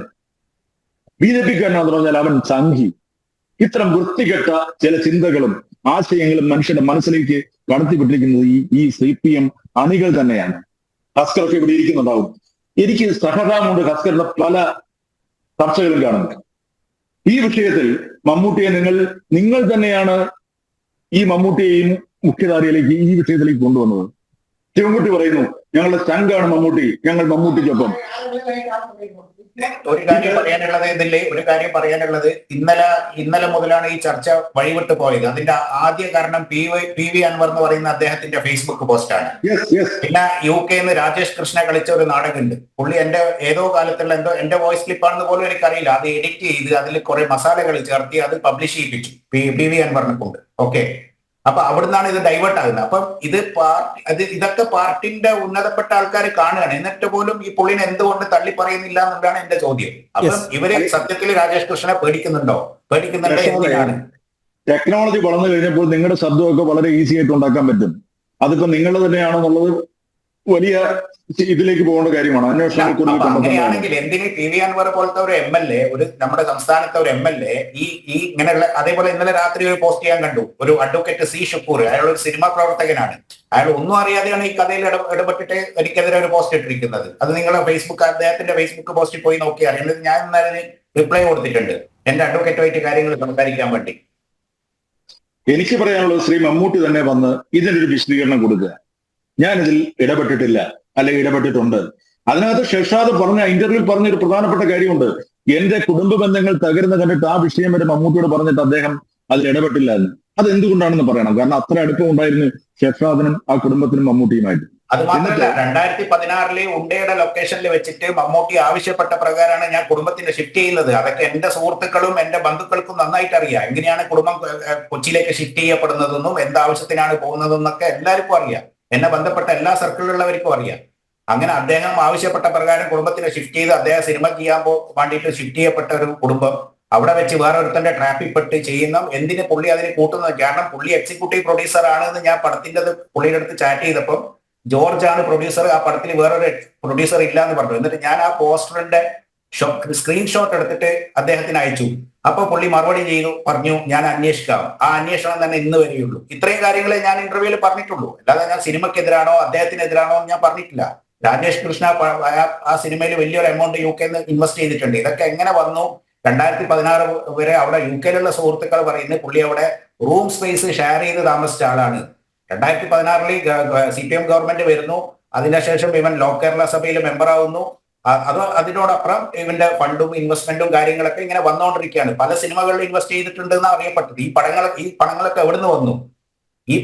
BJP-ക്കാരനാണെന്ന് പറഞ്ഞാൽ അവൻ സംഘി. ഇത്തരം വൃത്തികെട്ട ചില ചിന്തകളും ആശയങ്ങളും മനുഷ്യന്റെ മനസ്സിലേക്ക് കടത്തിവിട്ടിരിക്കുന്നത് ഈ CPM അണികൾ തന്നെയാണ്. ഹസ്കറൊക്കെ ഇവിടെ ഇരിക്കുന്നുണ്ടാവും. എനിക്ക് സഹതാപമുണ്ട് ഹസ്കറിന്റെ പല ചർച്ചകളും കാണുന്നത്. ഈ വിഷയത്തിൽ മമ്മൂട്ടിയെ നിങ്ങൾ തന്നെയാണ് ഈ മമ്മൂട്ടിയെയും മുഖ്യധാരയിലേക്ക് ഈ വിഷയത്തിലേക്ക് കൊണ്ടുവന്നത്. ശിവൻകുട്ടി പറയുന്നു, ഞങ്ങളുടെ ചങ്കാണ് മമ്മൂട്ടി, ഞങ്ങൾ മമ്മൂട്ടിക്കൊപ്പം. ഒരു കാര്യം പറയാനുള്ളത് ഇന്നലെ മുതലാണ് ഈ ചർച്ച വഴിവിട്ട് പോയത്. അതിന്റെ ആദ്യ കാരണം PV അൻവർ എന്ന് പറയുന്ന അദ്ദേഹത്തിന്റെ ഫേസ്ബുക്ക് പോസ്റ്റാണ്. പിന്നെ UK-ന്ന് രാജേഷ് കൃഷ്ണ കളിച്ച ഒരു നാടകമുണ്ട്. പുള്ളി ഏതോ കാലത്തുള്ള എന്റെ വോയിസ് ക്ലിപ്പാണെന്ന് പോലും എനിക്കറിയില്ല. അത് എഡിറ്റ് ചെയ്ത് അതിൽ കുറെ മസാലകൾ ചേർത്തി അത് പബ്ലിഷ് ചെയ്യിപ്പിച്ചു PV അൻവറിനെ കൊണ്ട്. ഓക്കെ, അപ്പൊ അവിടുന്നാണ് ഇത് ഡൈവേർട്ട് ആകുന്നത്. അപ്പം ഇതൊക്കെ പാർട്ടിന്റെ ഉന്നതപ്പെട്ട ആൾക്കാർ കാണുകയാണ്. എന്നിട്ട് പോലും ഈ പുള്ളിനെ എന്തുകൊണ്ട് തള്ളി പറയുന്നില്ല എന്നുള്ളതാണ് എന്റെ ചോദ്യം. അപ്പം ഇവര് സത്യത്തിൽ രാജേഷ് കൃഷ്ണനെ പേടിക്കുന്നുണ്ടോ? എന്തിനാണ്? ടെക്നോളജി വളർന്നു കഴിഞ്ഞപ്പോൾ നിങ്ങളുടെ ശബ്ദമൊക്കെ വളരെ ഈസി ആയിട്ട് ഉണ്ടാക്കാൻ പറ്റും. അതിപ്പോ നിങ്ങൾ തന്നെയാണെന്നുള്ളത് വലിയ ഇതിലേക്ക് പോകേണ്ട കാര്യമാണ്. അങ്ങനെയാണെങ്കിൽ എന്തിന് PV അൻവർ പോലത്തെ ഒരു MLA, നമ്മുടെ സംസ്ഥാനത്തെ ഒരു MLA ഈ ഇങ്ങനെയുള്ള, അതേപോലെ ഇന്നലെ രാത്രി ഒരു പോസ്റ്റ് ചെയ്യാൻ കണ്ടു, ഒരു അഡ്വക്കേറ്റ് C ഷുക്കൂർ. അയാൾ ഒരു സിനിമാ പ്രവർത്തകനാണ്. അയാൾ ഒന്നും അറിയാതെയാണ് ഈ കഥയിൽ ഇടപെട്ടിട്ട് എനിക്കെതിരെ ഒരു പോസ്റ്റ് ഇട്ടിരിക്കുന്നത്. അത് നിങ്ങളെ അദ്ദേഹത്തിന്റെ ഫേസ്ബുക്ക് പോസ്റ്റിൽ പോയി നോക്കിയാൽ. എന്നിട്ട് ഞാൻ അതിന് റിപ്ലൈ കൊടുത്തിട്ടുണ്ട്, എന്റെ അഡ്വക്കേറ്റുമായിട്ട് കാര്യങ്ങൾ സംസാരിക്കാൻ വേണ്ടി. എനിക്ക് പറയാനുള്ളത്, ശ്രീ മമ്മൂട്ടി തന്നെ വന്ന് ഇതിനൊരു വിശദീകരണം കൊടുക്കുക. ഞാനിതിൽ ഇടപെട്ടിട്ടില്ല, അല്ലെങ്കിൽ ഇടപെട്ടിട്ടുണ്ട്. അതിനകത്ത് ഷർഷാദ് ഇന്റർവ്യൂവിൽ പറഞ്ഞൊരു പ്രധാനപ്പെട്ട കാര്യമുണ്ട്. എന്റെ കുടുംബ ബന്ധങ്ങൾ തകരുന്ന കണ്ടിട്ട് ആ വിഷയം വരെ മമ്മൂട്ടിയോട് പറഞ്ഞിട്ട് അദ്ദേഹം അതിൽ ഇടപെട്ടില്ല എന്ന്. അത് എന്തുകൊണ്ടാണെന്ന് പറയണം. കാരണം അത്ര അടുപ്പം ഉണ്ടായിരുന്നു ഷർഷാദിനും ആ കുടുംബത്തിനും മമ്മൂട്ടിയുമായിട്ട്. അത് മാത്രമല്ല 2016 ഉണ്ടയുടെ ലൊക്കേഷനിൽ വെച്ചിട്ട് മമ്മൂട്ടി ആവശ്യപ്പെട്ട പ്രകാരമാണ് ഞാൻ കുടുംബത്തിന്റെ ഷിഫ്റ്റ് ചെയ്യുന്നത്. അതൊക്കെ എന്റെ സുഹൃത്തുക്കളും എന്റെ ബന്ധുക്കൾക്കും നന്നായിട്ട് അറിയാം. എങ്ങനെയാണ് കുടുംബം കൊച്ചിയിലേക്ക് ഷിഫ്റ്റ് ചെയ്യപ്പെടുന്നതെന്നും എന്താവശ്യത്തിനാണ് പോകുന്നതെന്നൊക്കെ എല്ലാവർക്കും അറിയാം. എന്നെ ബന്ധപ്പെട്ട എല്ലാ സർക്കിളിലുള്ളവർക്കും അറിയാം. അങ്ങനെ അദ്ദേഹം ആവശ്യപ്പെട്ട പ്രകാരം കുടുംബത്തിനെ ഷിഫ്റ്റ് ചെയ്ത് അദ്ദേഹം സിനിമ ചെയ്യാൻ വേണ്ടിയിട്ട് ഷിഫ്റ്റ് ചെയ്യപ്പെട്ട ഒരു കുടുംബം അവിടെ വെച്ച് വേറെ ഒരുത്തന്റെ ട്രാപ്പിൽ പെട്ട് ചെയ്യുന്ന എന്തിന് പുള്ളി അതിന് കൂട്ടുന്നത്? കാരണം പുള്ളി എക്സിക്യൂട്ടീവ് പ്രൊഡ്യൂസർ ആണെന്ന് ഞാൻ പടത്തിന്റെ പുള്ളിയുടെ അടുത്ത് ചാറ്റ് ചെയ്തപ്പം ജോർജ് ആണ് പ്രൊഡ്യൂസർ, ആ പടത്തിൽ വേറൊരു പ്രൊഡ്യൂസർ ഇല്ല എന്ന് പറഞ്ഞു. എന്നിട്ട് ഞാൻ ആ പോസ്റ്ററിന്റെ സ്ക്രീൻഷോട്ട് എടുത്തിട്ട് അദ്ദേഹത്തിന് അയച്ചു. അപ്പൊ പുള്ളി മറുപടി ചെയ്തു, പറഞ്ഞു ഞാൻ അന്വേഷിക്കാം. ആ അന്വേഷണം തന്നെ ഇന്ന് വരെയുള്ളൂ. ഇത്രയും കാര്യങ്ങളെ ഞാൻ ഇന്റർവ്യൂവിൽ പറഞ്ഞിട്ടുള്ളൂ. അല്ലാതെ ഞാൻ സിനിമക്കെതിരാണോ അദ്ദേഹത്തിനെതിരാണോ എന്ന് ഞാൻ പറഞ്ഞിട്ടില്ല. രാജേഷ് കൃഷ്ണ ആ സിനിമയിൽ വലിയൊരു എമൗണ്ട് UK ഇൻവെസ്റ്റ് ചെയ്തിട്ടുണ്ട്. ഇതൊക്കെ എങ്ങനെ വന്നു? 2016 വരെ അവിടെ UK സുഹൃത്തുക്കൾ പറയുന്നത് പുള്ളി അവിടെ റൂം സ്പേസ് ഷെയർ ചെയ്ത് താമസിച്ച ആളാണ്. 2016 CPM ഗവൺമെന്റ് വരുന്നു. അതിനുശേഷം ഇവൻ ലോ കേരള സഭയിൽ മെമ്പറാവുന്നു. അതിനോടൊപ്പം ഇവന്റെ ഫണ്ടും ഇൻവെസ്റ്റ്മെന്റും കാര്യങ്ങളൊക്കെ ഇങ്ങനെ വന്നുകൊണ്ടിരിക്കുകയാണ്. പല സിനിമകളിൽ ഇൻവെസ്റ്റ് ചെയ്തിട്ടുണ്ടെന്ന് അറിയപ്പെട്ടത്. ഈ പണങ്ങളൊക്കെ എവിടുന്ന് വന്നു? ഈ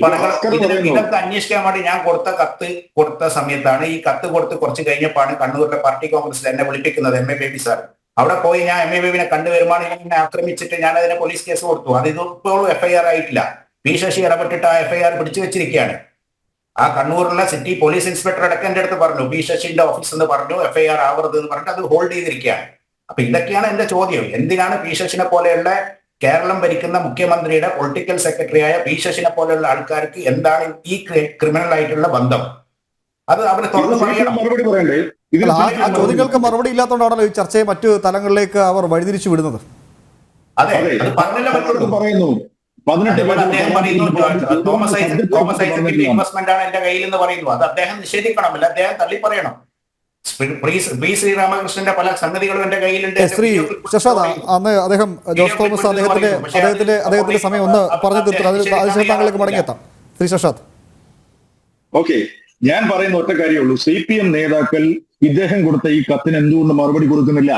ഇതൊക്കെ അന്വേഷിക്കാൻ വേണ്ടി ഞാൻ കൊടുത്ത സമയത്താണ്, ഈ കത്ത് കൊടുത്ത് കുറച്ച് കഴിഞ്ഞപ്പോഴാണ് കണ്ണൂരിലെ പാർട്ടി കോൺഗ്രസിൽ എന്നെ വിളിപ്പിക്കുന്നത് MA ബേബി സാർ. അവിടെ പോയി ഞാൻ MA ബേബിനെ കണ്ടുവരുമ്പോൾ എന്നെ ആക്രമിച്ചിട്ട് ഞാൻ അതിനെ പോലീസ് കേസ് കൊടുത്തു. അത് ഇപ്പോഴും FIR ആയിട്ടില്ല. P ശശി ഇടപെട്ടിട്ട് ആ FIR പിടിച്ചു വെച്ചിരിക്കുകയാണ്. ആ കണ്ണൂരിലെ സിറ്റി പോലീസ് ഇൻസ്പെക്ടർ അടക്കം എന്റെ അടുത്ത് പറഞ്ഞു, P ശശിന്റെ ഓഫീസ് എന്ന് പറഞ്ഞു, FIR ആവരുത് എന്ന് പറഞ്ഞിട്ട് അത് ഹോൾഡ് ചെയ്തിരിക്കുകയാണ്. അപ്പൊ ഇതൊക്കെയാണ് എന്റെ ചോദ്യം. എന്തിനാണ് P ശശിനെ പോലെയുള്ള കേരളം ഭരിക്കുന്ന മുഖ്യമന്ത്രിയുടെ പൊളിറ്റിക്കൽ സെക്രട്ടറിയായ P ശശിനെ പോലെയുള്ള ആൾക്കാർക്ക് എന്താണ് ഈ ക്രിമിനൽ ആയിട്ടുള്ള ബന്ധം? അത് അവര് തുറന്നു പറയണം. മറുപടി പറയണ്ടേ? ആ ചോദ്യങ്ങൾക്ക് മറുപടി ഇല്ലാത്തതുകൊണ്ടാണല്ലോ ഈ ചർച്ചയെ മറ്റു തലങ്ങളിലേക്ക് അവർ വഴിതിരിച്ചു വിടുന്നത്. അതെ, അത് പറഞ്ഞല്ലേ പറ്റുള്ളൂ. പറയുന്നു 18 അദ്ദേഹം പറയുന്നു തോമസ് ഐസക്കിന്റെ ഇൻവെസ്റ്റ്മെന്റ് ആണ് എന്റെ കയ്യിൽ എന്ന് പറയുന്നു. അത് അദ്ദേഹം നിഷേധിക്കണം, അല്ല അദ്ദേഹം തള്ളി പറയണം. പി ശ്രീരാമകൃഷ്ണന്റെ പല സംഗതികളും എന്റെ കയ്യിലുണ്ട്. ശ്രീ ശശാദ്, അന്ന് അദ്ദേഹം ജോസ് തോമസ് അദ്ദേഹത്തിന്റെ സമയം ഒന്ന് പറഞ്ഞു തീർത്തു. അതിനുശേഷം താങ്കളിലേക്ക് മടങ്ങിയെത്താം. ശ്രീ ശശാദ്. ഓക്കെ, ഞാൻ പറയുന്ന ഒറ്റ കാര്യമുള്ളൂ. CPM നേതാക്കൾ ഇദ്ദേഹം കൊടുത്ത ഈ കത്തിന് എന്തുകൊണ്ട് മറുപടി കൊടുക്കുന്നില്ല?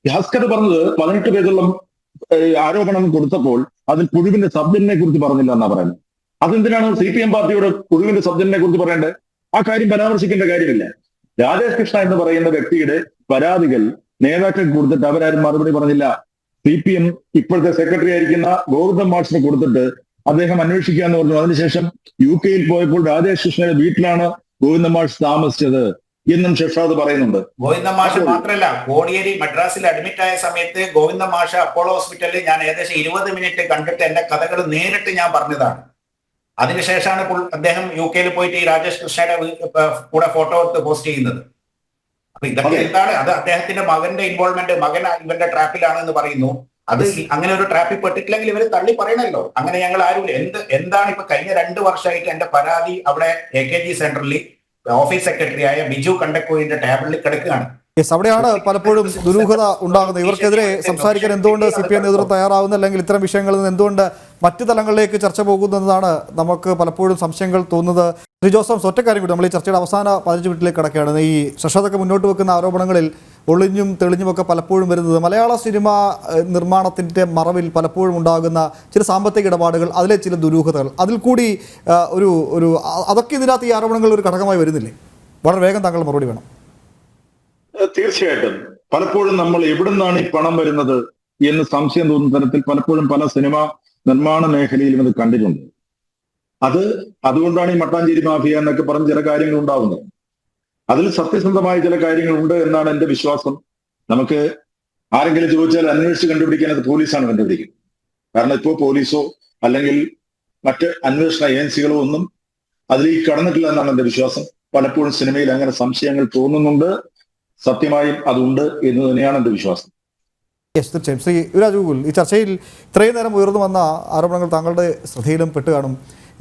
ഭാസ്കർ പറഞ്ഞത് 18 പേജുള്ള ആരോപണം കൊടുത്തപ്പോൾ അതിൽ പുഴുവിന്റെ സബ്ജക്റ്റിനെ കുറിച്ച് പറഞ്ഞില്ല എന്നാ പറയുന്നത്. അതെന്തിനാണ് CPM പാർട്ടിയുടെ പുഴുവിന്റെ സബ്ജക്റ്റിനെ കുറിച്ച് പറയേണ്ടത്? ആ കാര്യം പരാമർശിക്കേണ്ട കാര്യമില്ല. രാജേഷ് കൃഷ്ണ എന്ന് പറയുന്ന വ്യക്തിയുടെ പരാതികൾ നേതാക്കൾ കൊടുത്തിട്ട് അവരാരും മറുപടി പറഞ്ഞില്ല. CPM ഇപ്പോഴത്തെ സെക്രട്ടറി ആയിരിക്കുന്ന ഗോവിന്ദൻ മാഷിന് കൊടുത്തിട്ട് അദ്ദേഹം അന്വേഷിക്കുക എന്ന് പറഞ്ഞു. അതിനുശേഷം UK പോയപ്പോൾ രാജേഷ് കൃഷ്ണയുടെ വീട്ടിലാണ് ഗോവിന്ദൻ മാഷ് താമസിച്ചത് എന്നും ഷെഷാദ് പറയുന്നുണ്ട്. ഗോവിന്ദ മാഷ് മാത്രമല്ല, കോടിയേരി മദ്രാസിൽ അഡ്മിറ്റ് ആയ സമയത്ത് ഗോവിന്ദ മാഷ് അപ്പോളോ ഹോസ്പിറ്റലിൽ ഞാൻ ഏകദേശം 20 മിനിറ്റ് കണ്ടിട്ട് എന്റെ കഥകൾ നേരിട്ട് ഞാൻ പറഞ്ഞതാണ്. അതിനുശേഷമാണ് അദ്ദേഹം UK പോയിട്ട് ഈ രാജേഷ് കൃഷ്ണയുടെ കൂടെ ഫോട്ടോ എടുത്ത് പോസ്റ്റ് ചെയ്യുന്നത്. അപ്പൊ ഇതൊക്കെ എന്താണ്? അത് അദ്ദേഹത്തിന്റെ മകന്റെ ഇൻവോൾവ്മെന്റ്, മകൻ ഇവന്റെ ട്രാപ്പിലാണെന്ന് പറയുന്നു. അത് അങ്ങനെ ഒരു ട്രാപ്പിൽ പെട്ടിട്ടില്ലെങ്കിൽ ഇവര് തള്ളി പറയണല്ലോ. അങ്ങനെ ഞങ്ങൾ ആരും എന്താണ് ഇപ്പൊ കഴിഞ്ഞ 2 വർഷമായിട്ട് എന്റെ പരാതി അവിടെ AKG സെന്ററിൽ ഓഫീസ് സെക്രട്ടറി ആയ ബിജു കണ്ടക്കോയിന്റെ ടേബിളിൽ കിടക്കുകയാണ്. അവിടെയാണ് പലപ്പോഴും ദുരൂഹത ഉണ്ടാകുന്നത്. ഇവർക്കെതിരെ സംസാരിക്കാൻ എന്തുകൊണ്ട് CPM നേതൃത്വം തയ്യാറാവുന്ന, അല്ലെങ്കിൽ ഇത്തരം വിഷയങ്ങളിൽ നിന്ന് എന്തുകൊണ്ട് മറ്റു തലങ്ങളിലേക്ക് ചർച്ച പോകുന്നതാണ് നമുക്ക് പലപ്പോഴും സംശയങ്ങൾ തോന്നുന്നത്. ശ്രീ ജോസഫ്, ഒറ്റക്കാര്യം കൂടി നമ്മൾ ഈ ചർച്ചയുടെ അവസാന 15 മിനിറ്റിലേക്ക് കിടക്കുകയാണ്. ഈ ശശാദൊക്കെ മുന്നോട്ട് വെക്കുന്ന ആരോപണങ്ങളിൽ ഒളിഞ്ഞും തെളിഞ്ഞുമൊക്കെ പലപ്പോഴും വരുന്നത് മലയാള സിനിമ നിർമ്മാണത്തിൻ്റെ മറവിൽ പലപ്പോഴും ഉണ്ടാകുന്ന ചില സാമ്പത്തിക ഇടപാടുകൾ, അതിലെ ചില ദുരൂഹതകൾ, അതിൽ കൂടി അതൊക്കെ ഇതിനകത്ത് ഈ ആരോപണങ്ങൾ ഒരു ഘടകമായി വരുന്നില്ലേ? വളരെ വേഗം താങ്കൾ മറുപടി വേണം. തീർച്ചയായിട്ടും പലപ്പോഴും നമ്മൾ എവിടുന്നാണ് ഈ പണം വരുന്നത് എന്ന് സംശയം തോന്നുന്ന തരത്തിൽ പലപ്പോഴും പല സിനിമ നിർമ്മാണ മേഖലയിലും അത് കണ്ടിട്ടുണ്ട്. അതുകൊണ്ടാണ് ഈ മട്ടാഞ്ചേരി മാഫിയ എന്നൊക്കെ പറഞ്ഞ് ചില കാര്യങ്ങൾ ഉണ്ടാവുന്നത്. അതിൽ സത്യസന്ധമായ ചില കാര്യങ്ങളുണ്ട് എന്നാണ് എന്റെ വിശ്വാസം. നമുക്ക് ആരെങ്കിലും ചോദിച്ചാൽ അന്വേഷിച്ച് കണ്ടുപിടിക്കാൻ അത് പോലീസാണ് കണ്ടുപിടിക്കുന്നത്. കാരണം ഇപ്പോൾ പോലീസോ അല്ലെങ്കിൽ മറ്റ് അന്വേഷണ ഏജൻസികളോ ഒന്നും അതിലേക്ക് കടന്നിട്ടില്ല എന്നാണ് എന്റെ വിശ്വാസം. പലപ്പോഴും സിനിമയിൽ അങ്ങനെ സംശയങ്ങൾ തോന്നുന്നുണ്ട്. സത്യമായും അതുണ്ട് എന്ന് തന്നെയാണ് എന്റെ വിശ്വാസം. തീർച്ചയായും. ശ്രീ യുവരാജ് ഗോകുൽ, ഈ ചർച്ചയിൽ ഇത്രയും നേരം ഉയർന്നു വന്ന ആരോപണങ്ങൾ താങ്കളുടെ ശ്രദ്ധയിലും പെട്ട് കാണും.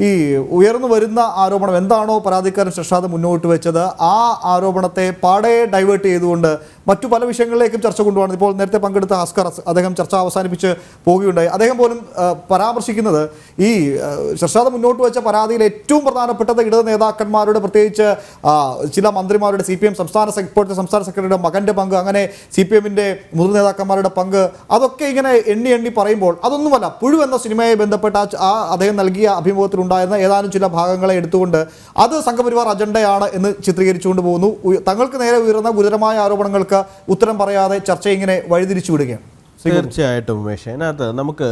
ഈ ഉയർന്നു വരുന്ന ആരോപണം എന്താണോ പരാതിക്കാരൻ ഷെഷാദ് മുന്നോട്ട് വെച്ചത്, ആ ആരോപണത്തെ പാടെ ഡൈവേർട്ട് ചെയ്തുകൊണ്ട് മറ്റു പല വിഷയങ്ങളിലേക്കും ചർച്ച കൊണ്ടുപോകുന്നത്. ഇപ്പോൾ നേരത്തെ പങ്കെടുത്ത ഹസ്കർ അദ്ദേഹം ചർച്ച അവസാനിപ്പിച്ച് പോവുകയുണ്ടായി. അദ്ദേഹം പോലും പരാമർശിക്കുന്നത് ഈ ഷർഷാദ് മുന്നോട്ട് വെച്ച പരാതിയിൽ ഏറ്റവും പ്രധാനപ്പെട്ടത് ഇടത് നേതാക്കന്മാരുടെ, പ്രത്യേകിച്ച് ചില മന്ത്രിമാരുടെ, CPM സംസ്ഥാന സെക്രട്ടറിയുടെ മകൻ്റെ പങ്ക്, അങ്ങനെ CPMന്റെ മുതിർന്ന നേതാക്കന്മാരുടെ പങ്ക്, അതൊക്കെ ഇങ്ങനെ എണ്ണി പറയുമ്പോൾ അതൊന്നുമല്ല. പുഴു എന്ന സിനിമയെ ബന്ധപ്പെട്ട അദ്ദേഹം നൽകിയ അഭിമുഖത്തിലുണ്ടായിരുന്ന ഏതാനും ചില ഭാഗങ്ങളെ എടുത്തുകൊണ്ട് അത് സംഘപരിവാർ അജണ്ടയാണ് എന്ന് ചിത്രീകരിച്ചുകൊണ്ട് പോകുന്നു. തങ്ങൾക്ക് നേരെ ഉയർന്ന ഗുരുതരമായ ആരോപണങ്ങൾക്ക് ഉത്തരം പറയാതെ ചർച്ച ഇങ്ങനെ വഴിതിരിച്ചു വിടുകയാണ്. തീർച്ചയായിട്ടും ഉമേഷ്, അതിനകത്ത് നമുക്ക്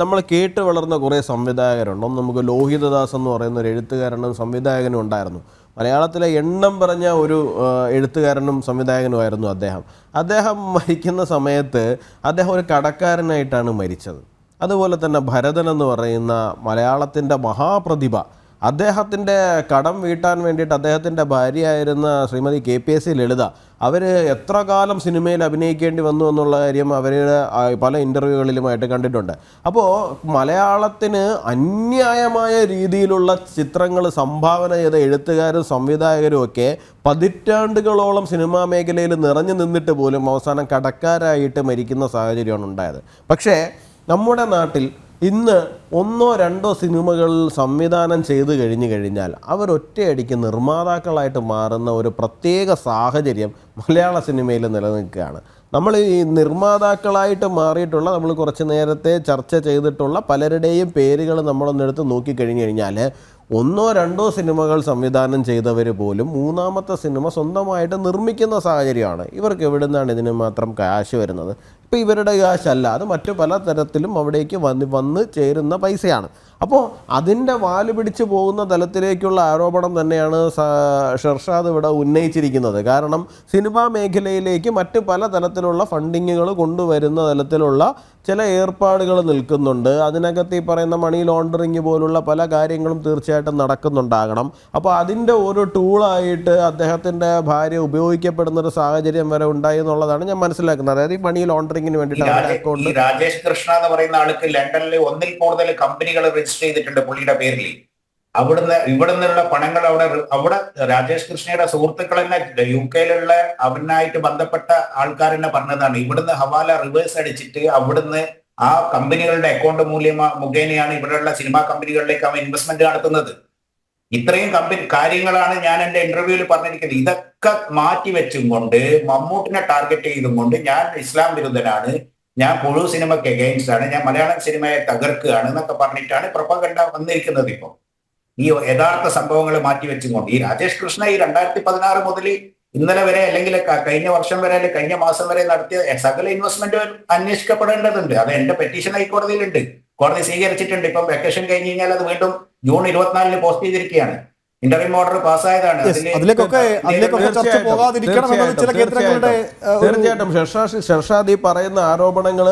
നമ്മൾ കേട്ട് വളർന്ന കുറേ സംവിധായകരുണ്ട്. നമുക്ക് ലോഹിതദാസ് എന്ന് പറയുന്ന ഒരു എഴുത്തുകാരനും സംവിധായകനും ഉണ്ടായിരുന്നു. മലയാളത്തിലെ എണ്ണം പറഞ്ഞ ഒരു എഴുത്തുകാരനും സംവിധായകനുമായിരുന്നു അദ്ദേഹം മരിക്കുന്ന സമയത്ത് അദ്ദേഹം ഒരു കടക്കാരനായിട്ടാണ് മരിച്ചത്. അതുപോലെ തന്നെ ഭരതൻ എന്ന് പറയുന്ന മലയാളത്തിൻ്റെ മഹാപ്രതിഭ, അദ്ദേഹത്തിൻ്റെ കടം വീട്ടാൻ വേണ്ടിയിട്ട് അദ്ദേഹത്തിൻ്റെ ഭാര്യയായിരുന്ന ശ്രീമതി KPSC ലളിത, അവർ എത്ര കാലം സിനിമയിൽ അഭിനയിക്കേണ്ടി വന്നു എന്നുള്ള കാര്യം അവരുടെ പല ഇൻ്റർവ്യൂകളിലുമായിട്ട് കണ്ടിട്ടുണ്ട്. അപ്പോൾ മലയാളത്തിന് അന്യായമായ രീതിയിലുള്ള ചിത്രങ്ങൾ സംഭാവന ചെയ്ത എഴുത്തുകാരും സംവിധായകരും ഒക്കെ പതിറ്റാണ്ടുകളോളം സിനിമാ മേഖലയിൽ നിറഞ്ഞു നിന്നിട്ട് പോലും അവസാനം കടക്കാരായിട്ട് മരിക്കുന്ന സാഹചര്യമാണ് ഉണ്ടായത്. പക്ഷേ നമ്മുടെ നാട്ടിൽ ഇന്ന് 1-2 സിനിമകൾ സംവിധാനം ചെയ്തു കഴിഞ്ഞാൽ അവരൊറ്റയടിക്ക് നിർമ്മാതാക്കളായിട്ട് മാറുന്ന ഒരു പ്രത്യേക സാഹചര്യം മലയാള സിനിമയിൽ നിലനിൽക്കുകയാണ്. നമ്മൾ ഈ നിർമ്മാതാക്കളായിട്ട് മാറിയിട്ടുള്ള, നമ്മൾ കുറച്ച് നേരത്തെ ചർച്ച ചെയ്തിട്ടുള്ള പലരുടെയും പേരുകൾ നമ്മളൊന്നെടുത്ത് നോക്കിക്കഴിഞ്ഞു കഴിഞ്ഞാൽ 1-2 സിനിമകൾ സംവിധാനം ചെയ്തവർ പോലും 3ാമത്തെ സിനിമ സ്വന്തമായിട്ട് നിർമ്മിക്കുന്ന സാഹചര്യമാണ്. ഇവർക്ക് എവിടെ ഇതിന് മാത്രം കാശ് വരുന്നത്? ഇപ്പോൾ ഇവരുടെ കാശല്ല, അത് മറ്റു പല തരത്തിലും അവിടേക്ക് വന്ന് ചേരുന്ന പൈസയാണ്. അപ്പോൾ അതിൻ്റെ വാല് പിടിച്ചു പോകുന്ന തലത്തിലേക്കുള്ള ആരോപണം തന്നെയാണ് ഷർഷാദ് ഇവിടെ ഉന്നയിച്ചിരിക്കുന്നത്. കാരണം സിനിമാ മേഖലയിലേക്ക് മറ്റ് പല തരത്തിലുള്ള ഫണ്ടിങ്ങുകൾ കൊണ്ടുവരുന്ന തലത്തിലുള്ള ചില ഏർപ്പാടുകൾ നിൽക്കുന്നുണ്ട്. അതിനകത്ത് ഈ പറയുന്ന മണി ലോണ്ടറിങ് പോലുള്ള പല കാര്യങ്ങളും തീർച്ചയായിട്ടും നടക്കുന്നുണ്ടാകണം. അപ്പോൾ അതിൻ്റെ ഒരു ടൂളായിട്ട് അദ്ദേഹത്തിൻ്റെ ഭാര്യ ഉപയോഗിക്കപ്പെടുന്നൊരു സാഹചര്യം വരെ ഉണ്ടായി എന്നുള്ളതാണ് ഞാൻ മനസ്സിലാക്കുന്നത്. അതായത് ഈ മണി ലോണ്ടറിങ്ങിന് വേണ്ടിയിട്ട് രാജേഷ് കൃഷ്ണ എന്ന് പറയുന്ന ആൾക്ക് ലണ്ടനിൽ 1-ൽ കൂടുതൽ കമ്പനികൾ രജിസ്റ്റർ ചെയ്തിട്ടുണ്ട് പുള്ളിയുടെ പേരിൽ. ഇവിടുന്നുള്ള പണങ്ങൾ അവിടെ രാജേഷ് കൃഷ്ണയുടെ സുഹൃത്തുക്കൾ തന്നെ UK അവനായിട്ട് ബന്ധപ്പെട്ട ആൾക്കാർ തന്നെ പറഞ്ഞതാണ്. ഇവിടുന്ന് ഹവാല റിവേഴ്സ് അടിച്ചിട്ട് അവിടുന്ന് ആ കമ്പനികളുടെ അക്കൗണ്ട് മുഖേനയാണ് ഇവിടെയുള്ള സിനിമാ കമ്പനികളിലേക്ക് അവൻ ഇൻവെസ്റ്റ്മെന്റ് നടത്തുന്നത്. ഇത്രയും കാര്യങ്ങളാണ് ഞാൻ എന്റെ ഇന്റർവ്യൂവിൽ പറഞ്ഞിരിക്കുന്നത്. ഇതൊക്കെ മാറ്റി വെച്ചും കൊണ്ട് മമ്മൂട്ടിനെ ടാർഗറ്റ് ചെയ്തും കൊണ്ട് ഞാൻ ഇസ്ലാം വിരുദ്ധനാണ്, ഞാൻ പുഴു സിനിമയ്ക്ക് എഗെയിൻസ്റ്റ് ആണ്, ഞാൻ മലയാളം സിനിമയെ തകർക്കുകയാണ് എന്നൊക്കെ പറഞ്ഞിട്ടാണ് പ്രൊപ്പഗണ്ട വന്നിരിക്കുന്നത്. ഇപ്പോൾ ഈ യഥാർത്ഥ സംഭവങ്ങൾ മാറ്റിവെച്ചും കൊണ്ട് ഈ രാജേഷ് കൃഷ്ണ ഈ 2016 മുതൽ ഇന്നലെ വരെ, അല്ലെങ്കിൽ കഴിഞ്ഞ വർഷം വരെ, അല്ലെങ്കിൽ കഴിഞ്ഞ മാസം വരെ നടത്തിയ സകല ഇൻവെസ്റ്റ്മെന്റ് അന്വേഷിക്കപ്പെടേണ്ടതുണ്ട്. അത് എന്റെ പെറ്റീഷൻ ഹൈക്കോടതിയിലുണ്ട്, കോടതി സ്വീകരിച്ചിട്ടുണ്ട്. ഇപ്പം വെക്കേഷൻ കഴിഞ്ഞ് കഴിഞ്ഞാൽ അത് വീണ്ടും ജൂൺ 24 പോസ്റ്റ് ചെയ്തിരിക്കുകയാണ്. ഇന്റർവ്യൂ ഓർഡർ പാസ്സായതാണ്. തീർച്ചയായിട്ടും ഷർഷാദ് ഈ പറയുന്ന ആരോപണങ്ങൾ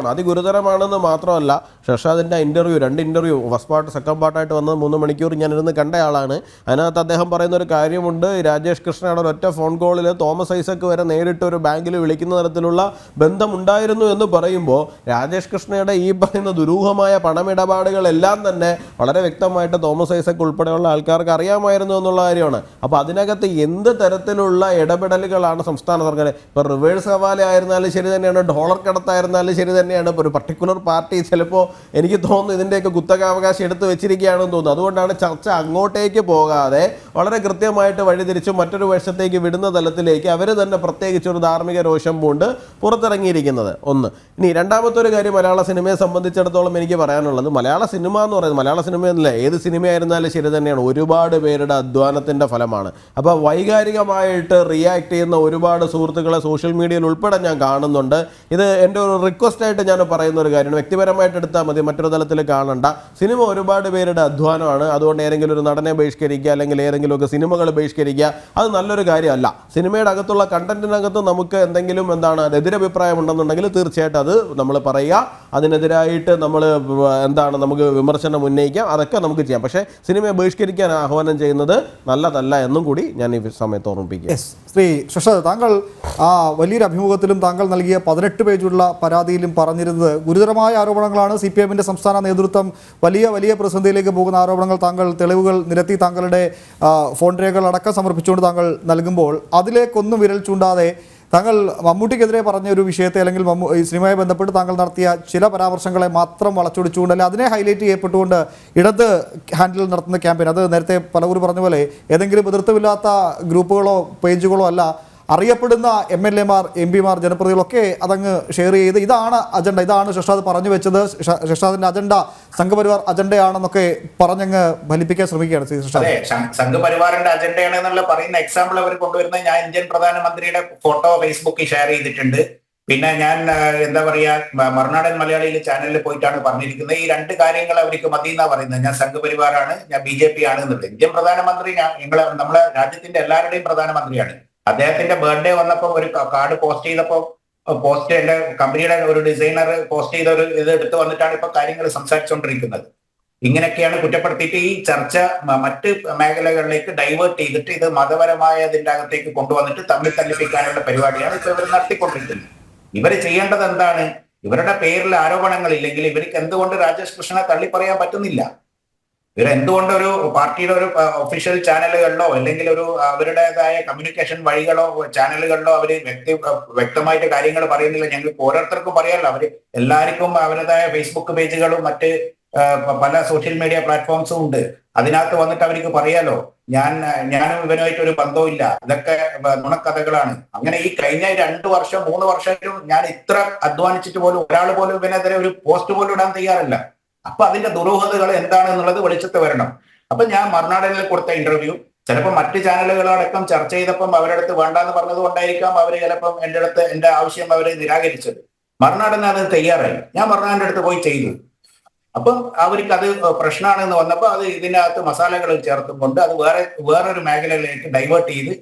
അതിഗുരുതരമാണെന്ന് മാത്രമല്ല, ഷർഷാദിന്റെ രണ്ട് ഇന്റർവ്യൂ ഫസ്റ്റ് പാർട്ട് സെക്കൻഡ് പാർട്ടായിട്ട് വന്നത് 3 മണിക്കൂർ ഞാൻ ഇരുന്ന് കണ്ടയാളാണ്. അതിനകത്ത് അദ്ദേഹം പറയുന്ന ഒരു കാര്യമുണ്ട്, രാജേഷ് കൃഷ്ണയുടെ ഒരൊറ്റ ഫോൺ കോളിൽ തോമസ് ഐസക് വരെ നേരിട്ട് ഒരു ബാങ്കിൽ വിളിക്കുന്ന തരത്തിലുള്ള ബന്ധമുണ്ടായിരുന്നു എന്ന് പറയുമ്പോൾ രാജേഷ് കൃഷ്ണയുടെ ഈ പറയുന്ന ദുരൂഹമായ പണമിടപാടുകളെല്ലാം തന്നെ വളരെ വ്യക്തമായിട്ട് തോമസ് ഐസക് ഉൾപ്പെടെയുള്ള ആൾക്കാർ അറിയാമായിരുന്നു എന്നുള്ള കാര്യമാണ്. അപ്പോൾ അതിനകത്ത് എന്ത് തരത്തിലുള്ള ഇടപെടലുകളാണ് സംസ്ഥാന സർക്കാർ, ഇപ്പോൾ റിവേഴ്സ് ഹവാല ആയിരുന്നാലും ശരി തന്നെയാണ്, ഡോളർ കടത്തായിരുന്നാലും ശരി തന്നെയാണ്. ഇപ്പോൾ ഒരു പർട്ടിക്കുലർ പാർട്ടി ചിലപ്പോൾ എനിക്ക് തോന്നുന്നു ഇതിൻ്റെയൊക്കെ കുത്തകാവകാശം എടുത്ത് വെച്ചിരിക്കുകയാണെന്ന് തോന്നുന്നു. അതുകൊണ്ടാണ് ചർച്ച അങ്ങോട്ടേക്ക് പോകാതെ വളരെ കൃത്യമായിട്ട് വഴിതിരിച്ച് മറ്റൊരു വശത്തേക്ക് വിടുന്ന തലത്തിലേക്ക് അവർ തന്നെ പ്രത്യേകിച്ചൊരു ധാർമ്മിക രോഷം കൊണ്ട് പുറത്തിറങ്ങിയിരിക്കുന്നത്. ഒന്ന്. ഇനി രണ്ടാമത്തെ ഒരു കാര്യം മലയാള സിനിമയെ സംബന്ധിച്ചിടത്തോളം എനിക്ക് പറയാനുള്ളത്, മലയാള സിനിമ എന്ന് പറയുന്നത്, മലയാള സിനിമയെന്നല്ല ഏത് സിനിമയായിരുന്നാലും ശരി തന്നെയാണ്, ഒരുപാട് പേരുടെ അധ്വാനത്തിൻ്റെ ഫലമാണ്. അപ്പോൾ വൈകാരികമായിട്ട് റിയാക്ട് ചെയ്യുന്ന ഒരുപാട് സുഹൃത്തുക്കളെ സോഷ്യൽ മീഡിയയിൽ ഉൾപ്പെടെ ഞാൻ കാണുന്നുണ്ട്. ഇത് എൻ്റെ ഒരു റിക്വസ്റ്റായിട്ട് ഞാൻ പറയുന്ന ഒരു കാര്യമാണ്. വ്യക്തിപരമായിട്ട് എടുത്താൽ മതി, മറ്റൊരു തലത്തിൽ കാണണ്ട. സിനിമ ഒരുപാട് പേരുടെ അധ്വാനമാണ്. അതുകൊണ്ട് ഏതെങ്കിലും ഒരു നടനെ ബഹിഷ്കരിക്കുക അല്ലെങ്കിൽ ഏതെങ്കിലുമൊക്കെ സിനിമകൾ ബഹിഷ്കരിക്കുക അത് നല്ലൊരു കാര്യമല്ല. സിനിമയുടെ അകത്തുള്ള കണ്ടന്റിനകത്ത് നമുക്ക് എന്തെങ്കിലും എതിരഭിപ്രായം ഉണ്ടെന്നുണ്ടെങ്കിൽ തീർച്ചയായിട്ടും അത് നമ്മൾ പറയുക, അതിനെതിരായിട്ട് നമ്മൾ നമുക്ക് വിമർശനം ഉന്നയിക്കാം, അതൊക്കെ നമുക്ക് ചെയ്യാം. പക്ഷേ സിനിമയെ ബഹിഷ്കരിക്കാൻ ആഹ്വാനം ചെയ്യുന്നത് നല്ലതല്ല എന്നും കൂടി ഞാൻ ഈ സമയത്ത് ഓർമ്മിപ്പിക്കുക. ശ്രീ ഷർഷാദ്, താങ്കൾ ആ വലിയൊരു അഭിമുഖത്തിലും താങ്കൾ നൽകിയ 18 പേജുള്ള പരാതിയിലും പറഞ്ഞിരുന്നത് ഗുരുതരമായ ആരോപണങ്ങളാണ്. CPMന്റെ സംസ്ഥാന നേതൃത്വം വലിയ പ്രതിസന്ധിയിലേക്ക് പോകുന്ന ആരോപണങ്ങൾ, താങ്കൾ തെളിവുകൾ നിരത്തി താങ്കളുടെ ഫോൺ രേഖകൾ അടക്കം സമർപ്പിച്ചുകൊണ്ട് താങ്കൾ നൽകുമ്പോൾ അതിലേക്കൊന്നും വിരൽ ചൂണ്ടാതെ താങ്കൾ മമ്മൂട്ടിക്കെതിരെ പറഞ്ഞ ഒരു വിഷയത്തെ അല്ലെങ്കിൽ ഈ സിനിമയെ ബന്ധപ്പെട്ട് താങ്കൾ നടത്തിയ ചില പരാമർശങ്ങളെ മാത്രം വളച്ചൊടിച്ചുകൊണ്ട് അല്ലെ അതിനെ ഹൈലൈറ്റ് ചെയ്യപ്പെട്ടുകൊണ്ട് ഇടത് ഹാൻഡിൽ നടത്തുന്ന ക്യാമ്പയിൻ, അത് നേരത്തെ പലവരും പറഞ്ഞ പോലെ ഏതെങ്കിലും എതിർത്തുമില്ലാത്ത ഗ്രൂപ്പുകളോ പേജുകളോ അല്ല, അറിയപ്പെടുന്ന MLA-മാർ, MP-മാർ, ജനപ്രതിനിധികളൊക്കെ അതങ്ങ് ഷെയർ ചെയ്ത് ഇതാണ് അജണ്ട, ഇതാണ് ഷെർഷാദ് പറഞ്ഞു വെച്ചത്, ഷെർഷാദിന്റെ അജണ്ട സംഘപരിവാർ അജണ്ടയാണെന്നൊക്കെ പറഞ്ഞങ്ങ് ഫലിപ്പിക്കാൻ ശ്രമിക്കുകയാണ് ഷെർഷാദ്. അതെ, സംഘപരിവാറിന്റെ അജണ്ടയാണ് എന്നുള്ള പറയുന്ന എക്സാമ്പിൾ അവർ കൊണ്ടുവരുന്നത് ഞാൻ ഇന്ത്യൻ പ്രധാനമന്ത്രിയുടെ ഫോട്ടോ ഫേസ്ബുക്കിൽ ഷെയർ ചെയ്തിട്ടുണ്ട്. പിന്നെ ഞാൻ എന്താ പറയാ മറുനാടൻ മലയാളിയിലെ ചാനലിൽ പോയിട്ടാണ് പറഞ്ഞിരിക്കുന്നത്. ഈ രണ്ട് കാര്യങ്ങൾ അവർക്ക് മതി എന്നാ പറയുന്നത്. ഞാൻ സംഘപരിവാറാണ്, ഞാൻ BJP ആണ് എന്നുള്ളത്. ഇന്ത്യൻ പ്രധാനമന്ത്രി നമ്മളെ രാജ്യത്തിന്റെ എല്ലാവരുടെയും പ്രധാനമന്ത്രിയാണ്. അദ്ദേഹത്തിന്റെ ബർത്ത്ഡേ വന്നപ്പോൾ ഒരു കാർഡ് പോസ്റ്റ് ചെയ്തപ്പോൾ എന്റെ കമ്പനിയുടെ ഒരു ഡിസൈനർ പോസ്റ്റ് ചെയ്ത ഒരു ഇത് എടുത്ത് വന്നിട്ടാണ് ഇപ്പൊ കാര്യങ്ങൾ സംസാരിച്ചുകൊണ്ടിരിക്കുന്നത്. ഇങ്ങനെയൊക്കെയാണ് കുറ്റപ്പെടുത്തിയിട്ട് ഈ ചർച്ച മറ്റ് മേഖലകളിലേക്ക് ഡൈവേർട്ട് ചെയ്തിട്ട് ഇത് മതപരമായതിന്റെ അകത്തേക്ക് കൊണ്ടുവന്നിട്ട് തമ്മിൽ തല്ലിപ്പിക്കാനുള്ള പരിപാടിയാണ് ഇപ്പൊ ഇവർ നടത്തിക്കൊണ്ടിരിക്കുന്നത്. ഇവര് ചെയ്യേണ്ടത് എന്താണ്? ഇവരുടെ പേരിൽ ആരോപണങ്ങളില്ലെങ്കിൽ ഇവർക്ക് എന്തുകൊണ്ട് രാജേഷ് കൃഷ്ണനെ തള്ളി പറയാൻ പറ്റുന്നില്ല? ഇവരെന്തുകൊണ്ട് ഒരു പാർട്ടിയുടെ ഒരു ഒഫീഷ്യൽ ചാനലുകളിലോ അല്ലെങ്കിൽ ഒരു അവരുടേതായ കമ്മ്യൂണിക്കേഷൻ വഴികളോ ചാനലുകളിലോ അവര് വ്യക്തമായിട്ട് കാര്യങ്ങൾ പറയുന്നില്ല? ഞങ്ങൾക്ക് ഓരോരുത്തർക്കും പറയാമല്ലോ. അവര് എല്ലാവർക്കും അവരുടേതായ ഫേസ്ബുക്ക് പേജുകളും മറ്റ് പല സോഷ്യൽ മീഡിയ പ്ലാറ്റ്ഫോംസും ഉണ്ട്. അതിനകത്ത് വന്നിട്ട് അവർക്ക് പറയാലോ ഞാനും ഇവനുമായിട്ട് ഒരു ബന്ധവും ഇല്ല, ഇതൊക്കെ നുണക്കഥകളാണ്. അങ്ങനെ ഈ കഴിഞ്ഞ 2 വർഷം 3 വർഷമായിട്ടും ഞാൻ ഇത്ര അധ്വാനിച്ചിട്ട് പോലും ഒരാൾ പോലും ഇവനെതിരെ ഒരു പോസ്റ്റ് പോലും ഇടാൻ തയ്യാറല്ല. അപ്പൊ അതിന്റെ ദുരൂഹതകൾ എന്താണെന്നുള്ളത് വെളിച്ചത്ത് വരണം. അപ്പൊ ഞാൻ മറുനാടനിൽ കൊടുത്ത ഇന്റർവ്യൂ ചിലപ്പോൾ മറ്റ് ചാനലുകളടക്കം ചർച്ച ചെയ്തപ്പം അവരുടെ അടുത്ത് വേണ്ടാന്ന് പറഞ്ഞത് കൊണ്ടായിരിക്കാം അവര് ചിലപ്പം എന്റെ ആവശ്യം അവര് നിരാകരിച്ചത്. മറുനാടൻ അത് തയ്യാറായി, ഞാൻ മറുനാടിന്റെ അടുത്ത് പോയി ചെയ്തു. അപ്പം അവർക്ക് അത് പ്രശ്നമാണെന്ന് വന്നപ്പോ അത് ഇതിനകത്ത് മസാലകൾ ചേർത്തും കൊണ്ട് അത് വേറൊരു മേഖലയിലേക്ക് ഡൈവേർട്ട് ചെയ്ത്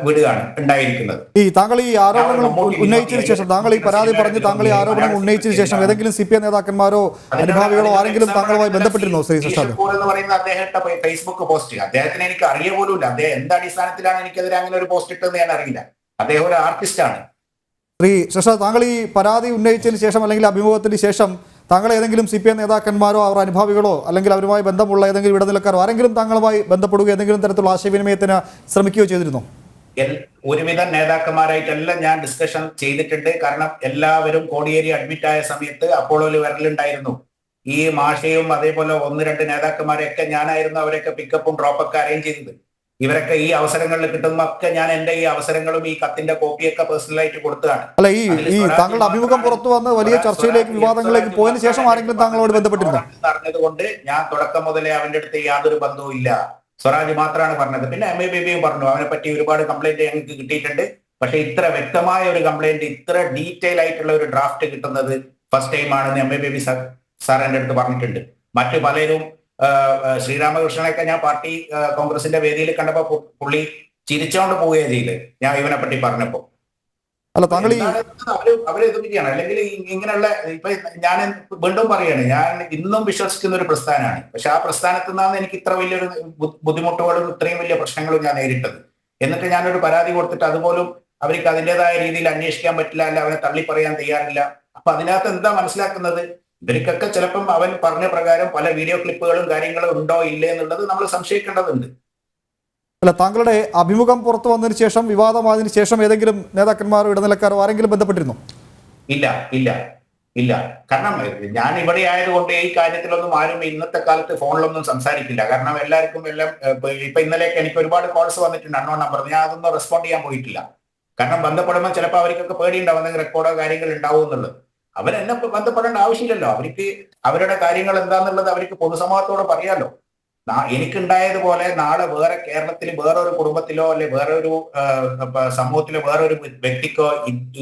വിടുകയാണ് ഉണ്ടായിരിക്കുന്നത്. താങ്കൾ ഈ ആരോപണങ്ങൾ ഉന്നയിച്ചതിന് ശേഷം, താങ്കൾ ഈ പരാതി പറഞ്ഞ് താങ്കൾ ഈ ആരോപണം ഉന്നയിച്ചതിന് ശേഷം ഏതെങ്കിലും CPM നേതാക്കന്മാരോ അനുഭാവികളോ ആരെങ്കിലും താങ്കളുമായി ബന്ധപ്പെട്ടിരുന്നോ ശ്രീ ഷെർഷാദ്? എന്ന് പറയുന്ന അദ്ദേഹത്തെ ഫേസ്ബുക്ക് പോസ്റ്റ് അദ്ദേഹത്തിന് എനിക്ക് അറിയ പോലുമില്ല. അദ്ദേഹം എന്ത് അടിസ്ഥാനത്തിലാണ് എനിക്കെതിരെ അങ്ങനെ ഒരു പോസ്റ്റ് ഇട്ടെന്ന് ഞാൻ അറിയില്ല. അദ്ദേഹം ഒരു ആർട്ടിസ്റ്റാണ്. ശ്രീ ഷെർഷാദ്, താങ്കൾ ഈ പരാതി ഉന്നയിച്ചതിന് ശേഷം അല്ലെങ്കിൽ അഭിമുഖത്തിന് ശേഷം താങ്കൾ ഏതെങ്കിലും CPM നേതാക്കന്മാരോ അവർ അനുഭാവികളോ അല്ലെങ്കിൽ അവരുമായി ബന്ധമുള്ള ഏതെങ്കിലും ഇടനിലക്കാരോ ആരെങ്കിലും താങ്കളുമായി ബന്ധപ്പെടുകയോ ഏതെങ്കിലും തരത്തിലുള്ള ആശയവിനിമയത്തിന് ശ്രമിക്കുകയോ ചെയ്തിരുന്നോ? ഒരുവിധ നേതാക്കന്മാരായിട്ടെല്ലാം ഞാൻ ഡിസ്കഷൻ ചെയ്തിട്ടുണ്ട്. കാരണം എല്ലാവരും കോടിയേരി അഡ്മിറ്റ് ആയ സമയത്ത് അപ്പോളോയിൽ വരലുണ്ടായിരുന്നു. ഈ മാഷയും അതേപോലെ 1-2 നേതാക്കന്മാരെയൊക്കെ ഞാനായിരുന്നു അവരൊക്കെ പിക്കപ്പും ഡ്രോപ്പൊക്കെ അറേഞ്ച് ചെയ്തത്. ഇവരൊക്കെ ഈ അവസരങ്ങളിൽ കിട്ടുന്നൊക്കെ ഞാൻ എന്റെ ഈ അവസരങ്ങളും ഈ കത്തിന്റെ കോപ്പിയൊക്കെ പേഴ്സണലായിട്ട് കൊടുത്തതാണ്. അല്ല, ഈ താങ്കളുടെ അഭിമുഖം പുറത്തു വന്ന് വലിയ ചർച്ചയിലേക്ക് വിവാദങ്ങളിലേക്ക് പോയതിനു ശേഷം ആരെങ്കിലും താങ്കളോട് ബന്ധപ്പെട്ടിരുന്നു? അറിഞ്ഞതുകൊണ്ട് ഞാൻ തുടക്കം മുതലേ അവന്റെ അടുത്ത് യാതൊരു ബന്ധവും ഇല്ല. സ്വരാജ് മാത്രമാണ് പറഞ്ഞത്. പിന്നെ MABയും പറഞ്ഞു അവനെ പറ്റി ഒരുപാട് കംപ്ലൈന്റ് ഞങ്ങൾക്ക് കിട്ടിയിട്ടുണ്ട്. പക്ഷെ ഇത്ര വ്യക്തമായ ഒരു കംപ്ലൈന്റ്, ഇത്ര ഡീറ്റെയിൽ ആയിട്ടുള്ള ഒരു ഡ്രാഫ്റ്റ് കിട്ടുന്നത് ഫസ്റ്റ് ടൈം ആണെന്ന് MAB സാർ എന്റെ അടുത്ത് പറഞ്ഞിട്ടുണ്ട്. മറ്റു പലരും ശ്രീരാമകൃഷ്ണനൊക്കെ ഞാൻ പാർട്ടി കോൺഗ്രസിന്റെ വേദിയിൽ കണ്ടപ്പോ പുള്ളി ചിരിച്ചോണ്ട് പോവുകയാണ് ചെയ്ത് ഞാൻ ഇവനെ പറ്റി പറഞ്ഞപ്പോ. അല്ല, താങ്കൾ അവരെ എതിർക്കുകയാണ്. അല്ലെങ്കിൽ ഇങ്ങനെയുള്ള ഇപ്പൊ ഞാൻ വീണ്ടും പറയാണ്, ഞാൻ ഇന്നും വിശ്വസിക്കുന്ന ഒരു പ്രസ്ഥാനമാണ്. പക്ഷെ ആ പ്രസ്ഥാനത്തിൽ നിന്നാണ് എനിക്ക് ഇത്ര വലിയൊരു ബുദ്ധിമുട്ടുകളും ഇത്രയും വലിയ പ്രശ്നങ്ങളും ഞാൻ നേരിട്ടത്. എന്നിട്ട് ഞാനൊരു പരാതി കൊടുത്തിട്ട് അതുപോലും അവർക്ക് അതിൻ്റെതായ രീതിയിൽ അന്വേഷിക്കാൻ പറ്റില്ല, അല്ല അവനെ തള്ളി പറയാൻ തയ്യാറില്ല. അപ്പൊ അതിനകത്ത് എന്താ മനസ്സിലാക്കുന്നത്? ഇവർക്കൊക്കെ ചിലപ്പം അവൻ പറഞ്ഞ പ്രകാരം പല വീഡിയോ ക്ലിപ്പുകളും കാര്യങ്ങളും ഉണ്ടോ ഇല്ലേ എന്നുള്ളത് നമ്മൾ സംശയിക്കേണ്ടതുണ്ട്. അല്ല, താങ്കളുടെ അഭിമുഖം പുറത്തു വന്നതിന് ശേഷം, വിവാദമായതിനു ശേഷം ഏതെങ്കിലും നേതാക്കന്മാരോ ഇടനിലക്കാരോ ആരെങ്കിലും ബന്ധപ്പെട്ടിരുന്നോ? ഇല്ല. കാരണം ഞാൻ ഇവിടെ ആയതുകൊണ്ട് ഈ കാര്യത്തിലൊന്നും ആരും ഇന്നത്തെ കാലത്ത് ഫോണിലൊന്നും സംസാരിക്കില്ല. കാരണം എല്ലാവർക്കും എല്ലാം ഇപ്പൊ ഇന്നലെയൊക്കെ എനിക്ക് ഒരുപാട് കോൾസ് വന്നിട്ടുണ്ട് അൺനോൺ നമ്പർ. ഞാൻ അതൊന്നും റെസ്പോണ്ട് ചെയ്യാൻ പോയിട്ടില്ല. കാരണം ബന്ധപ്പെടുമ്പോൾ ചിലപ്പോൾ അവർക്കൊക്കെ പേടിയുണ്ടാവും എന്തെങ്കിലും റെക്കോർഡോ കാര്യങ്ങൾ ഉണ്ടാവും എന്നുള്ളത്. അവരെന്നെ ബന്ധപ്പെടേണ്ട ആവശ്യമില്ലല്ലോ. അവർക്ക് അവരുടെ കാര്യങ്ങൾ എന്താന്നുള്ളത് അവർക്ക് പൊതുസമൂഹത്തോട് പറയാലോ. എനിക്കുണ്ടായതുപോലെ നാളെ വേറെ കേരളത്തിൽ വേറൊരു കുടുംബത്തിലോ അല്ലെ വേറൊരു സമൂഹത്തിലോ വേറൊരു വ്യക്തിക്കോ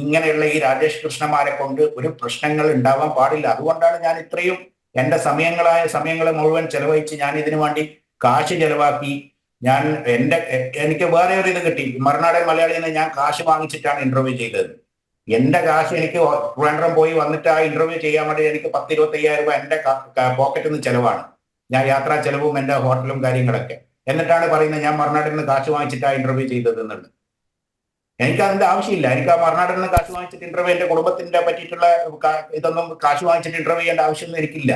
ഇങ്ങനെയുള്ള ഈ രാജേഷ് കൃഷ്ണമാരെ കൊണ്ട് ഒരു പ്രശ്നങ്ങൾ ഉണ്ടാവാൻ പാടില്ല. അതുകൊണ്ടാണ് ഞാൻ ഇത്രയും എന്റെ സമയങ്ങളെ മുഴുവൻ ചെലവഴിച്ച് ഞാൻ ഇതിനു വേണ്ടി കാശ് ചെലവാക്കി. എനിക്ക് വേറെ ഒരു ഇത് കിട്ടി. മറുനാടൻ മലയാളിയിൽ നിന്ന് ഞാൻ കാശ് വാങ്ങിച്ചിട്ടാണ് ഇന്റർവ്യൂ ചെയ്തത്. എന്റെ കാശ് എനിക്ക് ട്രിവാൻഡ്രം പോയി വന്നിട്ട് ആ ഇന്റർവ്യൂ ചെയ്യാൻ വേണ്ടി എനിക്ക് 10-25,000 രൂപ എന്റെ പോക്കറ്റിൽ നിന്ന് ചെലവാണ്. ഞാൻ യാത്രാ ചെലവും എന്റെ ഹോട്ടലും കാര്യങ്ങളൊക്കെ. എന്നിട്ടാണ് പറയുന്നത് ഞാൻ മറുനാട്ടിൽ നിന്ന് കാശ് വാങ്ങിച്ചിട്ട് ആ ഇന്റർവ്യൂ ചെയ്തത് എന്നുള്ളത്. എനിക്ക് അതിന്റെ ആവശ്യമില്ല. എനിക്ക് ആ മറുനാട്ടിൽ നിന്ന് കാശ് വാങ്ങിച്ചിട്ട് ഇന്റർവ്യൂ, എന്റെ കുടുംബത്തിന്റെ പറ്റിയിട്ടുള്ള ഇതൊന്നും കാശ് വാങ്ങിച്ചിട്ട് ഇന്റർവ്യൂ ചെയ്യേണ്ട ആവശ്യമൊന്നും എനിക്കില്ല.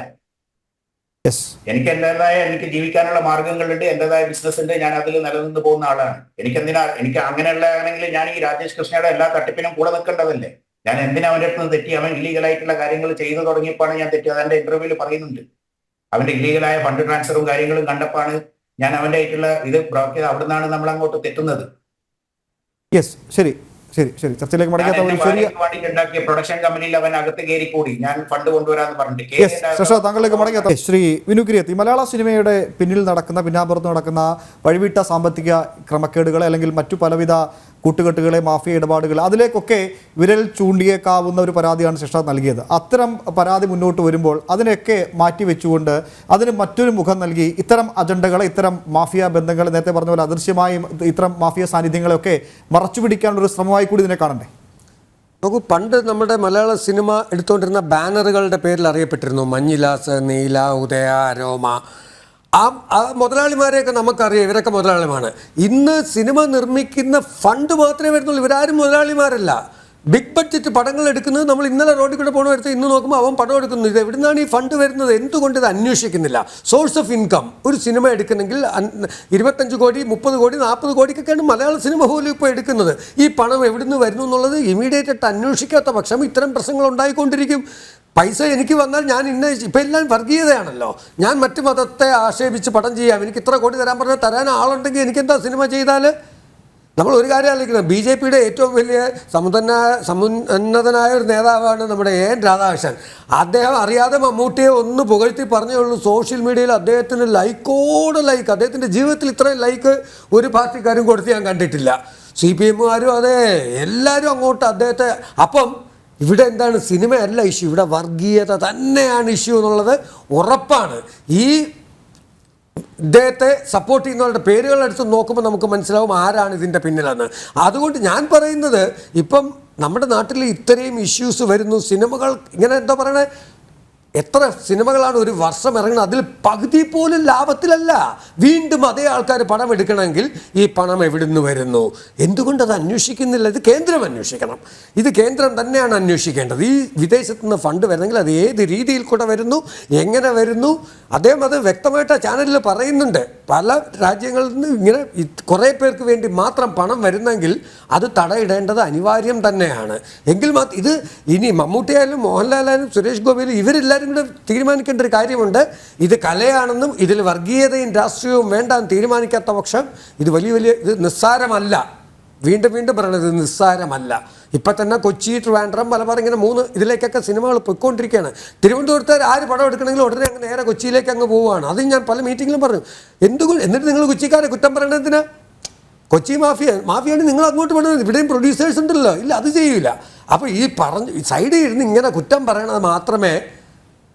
യെസ്. എനിക്ക് ജീവിക്കാനുള്ള മാർഗങ്ങളുണ്ട്, എന്റേതായ ബിസിനസ് ഉണ്ട്, ഞാൻ അതിൽ നിലനിന്ന് പോകുന്ന ആളാണ്. എനിക്ക് അങ്ങനെയുള്ള ആണെങ്കിൽ ഞാൻ ഈ രാജേഷ് കൃഷ്ണയുടെ എല്ലാ തട്ടിപ്പിനും കൂടെ നിൽക്കേണ്ടതല്ലേ? ഞാൻ എന്തിനാ അവന്റെ അടുത്ത് നിന്ന് തെറ്റി? അവൻ ഇല്ലീഗൽ ആയിട്ടുള്ള കാര്യങ്ങൾ ചെയ്തു തുടങ്ങിയപ്പോഴാണ് ഞാൻ തെറ്റി. അതെന്റെ ഇന്റർവ്യൂവിൽ പറയുന്നുണ്ട്. അവന്റെ ഇല്ലീഗലായ ഫണ്ട് ട്രാൻസ്ഫറും കാര്യങ്ങളും കണ്ടപ്പോഴാണ് ഞാൻ അവന്റെ ആയിട്ടുള്ള ഇത് ബ്ലോക്ക് ചെയ്ത് അവിടെ നിന്നാണ് നമ്മൾ അങ്ങോട്ട് തെറ്റുന്നത്. യെസ്, ശരി ശരി ശരി, ചർച്ചയിലേക്ക് മടങ്ങിയ ഉണ്ടാക്കിയ പ്രൊഡക്ഷൻ കമ്പനിയിൽ അവൻ അകത്ത് കയറി കൂടി, ഞാൻ ഫണ്ട് കൊണ്ടുവരാന്ന് പറഞ്ഞിട്ട്. ശേഷം താങ്കളിലേക്ക് മടങ്ങിയ ശ്രീ വിനു കിരിയത്തി, മലയാള സിനിമയുടെ പിന്നിൽ നടക്കുന്ന, പിന്നാമ്പുറത്ത് നടക്കുന്ന വഴിവിട്ട സാമ്പത്തിക ക്രമക്കേടുകളെ അല്ലെങ്കിൽ മറ്റു പലവിധ കൂട്ടുകെട്ടുകളെ, മാഫിയ ഇടപാടുകൾ, അതിലേക്കൊക്കെ വിരൽ ചൂണ്ടിയേക്കാവുന്ന ഒരു പരാതിയാണ് ശേഷാദ് നൽകിയത്. അത്തരം പരാതി മുന്നോട്ട് വരുമ്പോൾ അതിനെയൊക്കെ മാറ്റിവെച്ചുകൊണ്ട് അതിന് മറ്റൊരു മുഖം നൽകി ഇത്തരം അജണ്ടകളെ, ഇത്തരം മാഫിയ ബന്ധങ്ങളെ, നേരത്തെ പറഞ്ഞ പോലെ അദൃശ്യമായും ഇത്തരം മാഫിയ സാന്നിധ്യങ്ങളെയൊക്കെ മറച്ചുപിടിക്കാനുള്ളൊരു ശ്രമമായി കൂടി ഇതിനെ കാണണ്ടേ? നോക്കൂ, പണ്ട് നമ്മുടെ മലയാള സിനിമ എടുത്തുകൊണ്ടിരുന്ന ബാനറുകളുടെ പേരിൽ അറിയപ്പെട്ടിരുന്നു. മഞ്ഞിലാസ്, നീല, ഉദയ, അരോമ. ആ മുതലാളിമാരെയൊക്കെ നമുക്കറിയാം, ഇവരൊക്കെ മുതലാളിമാണ്. ഇന്ന് സിനിമ നിർമ്മിക്കുന്ന ഫണ്ട് മാത്രമേ വരുന്നുള്ളൂ. ഇവരാരും മുതലാളിമാരല്ല. ബിഗ് ബഡ്ജറ്റ് പടങ്ങൾ എടുക്കുന്നത് നമ്മൾ ഇന്നലെ റോഡിൽ കൂടെ പോകണമെടുത്ത് ഇന്ന് നോക്കുമ്പോൾ അവൻ പടം എടുക്കുന്നു. ഇത് എവിടെ നിന്നാണ് ഈ ഫണ്ട് വരുന്നത്? എന്തുകൊണ്ട് ഇത് അന്വേഷിക്കുന്നില്ല? Source of income. ഒരു സിനിമ എടുക്കണമെങ്കിൽ 25 കോടി, 30 കോടി, 40 കോടിക്കൊക്കെയാണ് മലയാള സിനിമ പോലും ഇപ്പോൾ എടുക്കുന്നത്. ഈ പണം എവിടെ നിന്ന് വരുന്നു എന്നുള്ളത് ഇമീഡിയറ്റ് ആയിട്ട് അന്വേഷിക്കാത്ത പക്ഷം ഇത്തരം പ്രശ്നങ്ങൾ ഉണ്ടായിക്കൊണ്ടിരിക്കും. പൈസ എനിക്ക് വന്നാൽ ഞാൻ ഇപ്പം എല്ലാം വർഗീയതയാണല്ലോ. ഞാൻ മറ്റു മതത്തെ ആക്ഷേപിച്ച് പടം ചെയ്യാം. എനിക്ക് ഇത്ര കോടി തരാൻ പറഞ്ഞാൽ തരാൻ ആളുണ്ടെങ്കിൽ എനിക്കെന്താ സിനിമ ചെയ്താൽ? നമ്മൾ ഒരു കാര്യം ആലോചിക്കണം. BJPയുടെ ഏറ്റവും വലിയ സമുന്നതനായ ഒരു നേതാവാണ് നമ്മുടെ AN രാധാകൃഷ്ണൻ. അദ്ദേഹം അറിയാതെ മമ്മൂട്ടിയെ ഒന്ന് പുകഴ്ത്തി പറഞ്ഞേ ഉള്ളൂ. സോഷ്യൽ മീഡിയയിൽ അദ്ദേഹത്തിന് ലൈക്ക്, അദ്ദേഹത്തിൻ്റെ ജീവിതത്തിൽ ഇത്രയും ലൈക്ക് ഒരു പാർട്ടിക്കാരും കൊടുത്ത് ഞാൻ കണ്ടിട്ടില്ല. CPMകാരും അതെ, എല്ലാവരും അങ്ങോട്ട് അദ്ദേഹത്തെ. അപ്പം ഇവിടെ എന്താണ്? സിനിമയല്ല ഇഷ്യൂ, ഇവിടെ വർഗീയത തന്നെയാണ് ഇഷ്യൂ എന്നുള്ളത് ഉറപ്പാണ്. ഈ ഇദ്ദേഹത്തെ സപ്പോർട്ട് ചെയ്യുന്നവരുടെ പേരുകളെടുത്ത് നോക്കുമ്പോൾ നമുക്ക് മനസ്സിലാവും ആരാണ് ഇതിൻ്റെ പിന്നിലെന്ന്. അതുകൊണ്ട് ഞാൻ പറയുന്നത്, ഇപ്പം നമ്മുടെ നാട്ടിൽ ഇത്രയും ഇഷ്യൂസ് വരുന്നു. സിനിമകൾ ഇങ്ങനെ എന്താ പറയണേ, എത്ര സിനിമകളാണ് ഒരു വർഷം ഇറങ്ങുന്നത്? അതിൽ പകുതി പോലും ലാഭത്തിലല്ല. വീണ്ടും അതേ ആൾക്കാർ പണം എടുക്കണമെങ്കിൽ ഈ പണം എവിടെ നിന്ന് വരുന്നു? എന്തുകൊണ്ടത് അന്വേഷിക്കുന്നില്ല? ഇത് കേന്ദ്രം അന്വേഷിക്കണം. ഇത് കേന്ദ്രം തന്നെയാണ് അന്വേഷിക്കേണ്ടത്. ഈ വിദേശത്ത് നിന്ന് ഫണ്ട് വരുന്നെങ്കിൽ അത് ഏത് രീതിയിൽ കൂടെ വരുന്നു, എങ്ങനെ വരുന്നു? അദ്ദേഹം അത് വ്യക്തമായിട്ട് ചാനലിൽ പറയുന്നുണ്ട്. പല രാജ്യങ്ങളിൽ നിന്ന് ഇങ്ങനെ കുറേ പേർക്ക് വേണ്ടി മാത്രം പണം വരുന്നെങ്കിൽ അത് തടയിടേണ്ടത് അനിവാര്യം തന്നെയാണ്. എങ്കിൽ മാത്രം ഇത് ഇനി മമ്മൂട്ടിയായാലും മോഹൻലാലായാലും സുരേഷ് ഗോപിയായാലും ഇവരെല്ലാവരും കൂടെ തീരുമാനിക്കേണ്ട ഒരു കാര്യമുണ്ട്. ഇത് കലയാണെന്നും ഇതിൽ വർഗീയതയും രാഷ്ട്രീയവും വേണ്ടാന്ന് തീരുമാനിക്കാത്ത പക്ഷം ഇത് ഇത് നിസ്സാരമല്ല. വീണ്ടും പറയണത് ഇത് നിസ്സാരമല്ല. ഇപ്പം തന്നെ കൊച്ചി, ട്രിവാൻഡ്രം, മലബാർ, ഇങ്ങനെ 3 ഇതിലേക്കൊക്കെ സിനിമകൾ പൊയ്ക്കൊണ്ടിരിക്കുകയാണ്. തിരുവനന്തപുരത്ത് ആര് പടം എടുക്കണമെങ്കിൽ ഉടനെ അങ്ങ് നേരെ കൊച്ചിയിലേക്ക് അങ്ങ് പോവുകയാണ്. അത് ഞാൻ പല മീറ്റിങ്ങിലും പറഞ്ഞു. എന്നിട്ട് നിങ്ങൾ കൊച്ചിക്കാരെ കുറ്റം പറയണതിന്? കൊച്ചി മാഫിയാണ് നിങ്ങൾ അങ്ങോട്ട് പറയുന്നത്. ഇവിടെയും പ്രൊഡ്യൂസേഴ്സ് ഉണ്ടല്ലോ. ഇല്ല, അത് ചെയ്യില്ല. അപ്പോൾ ഈ സൈഡിൽ ഇരുന്ന് ഇങ്ങനെ കുറ്റം പറയണത് മാത്രമേ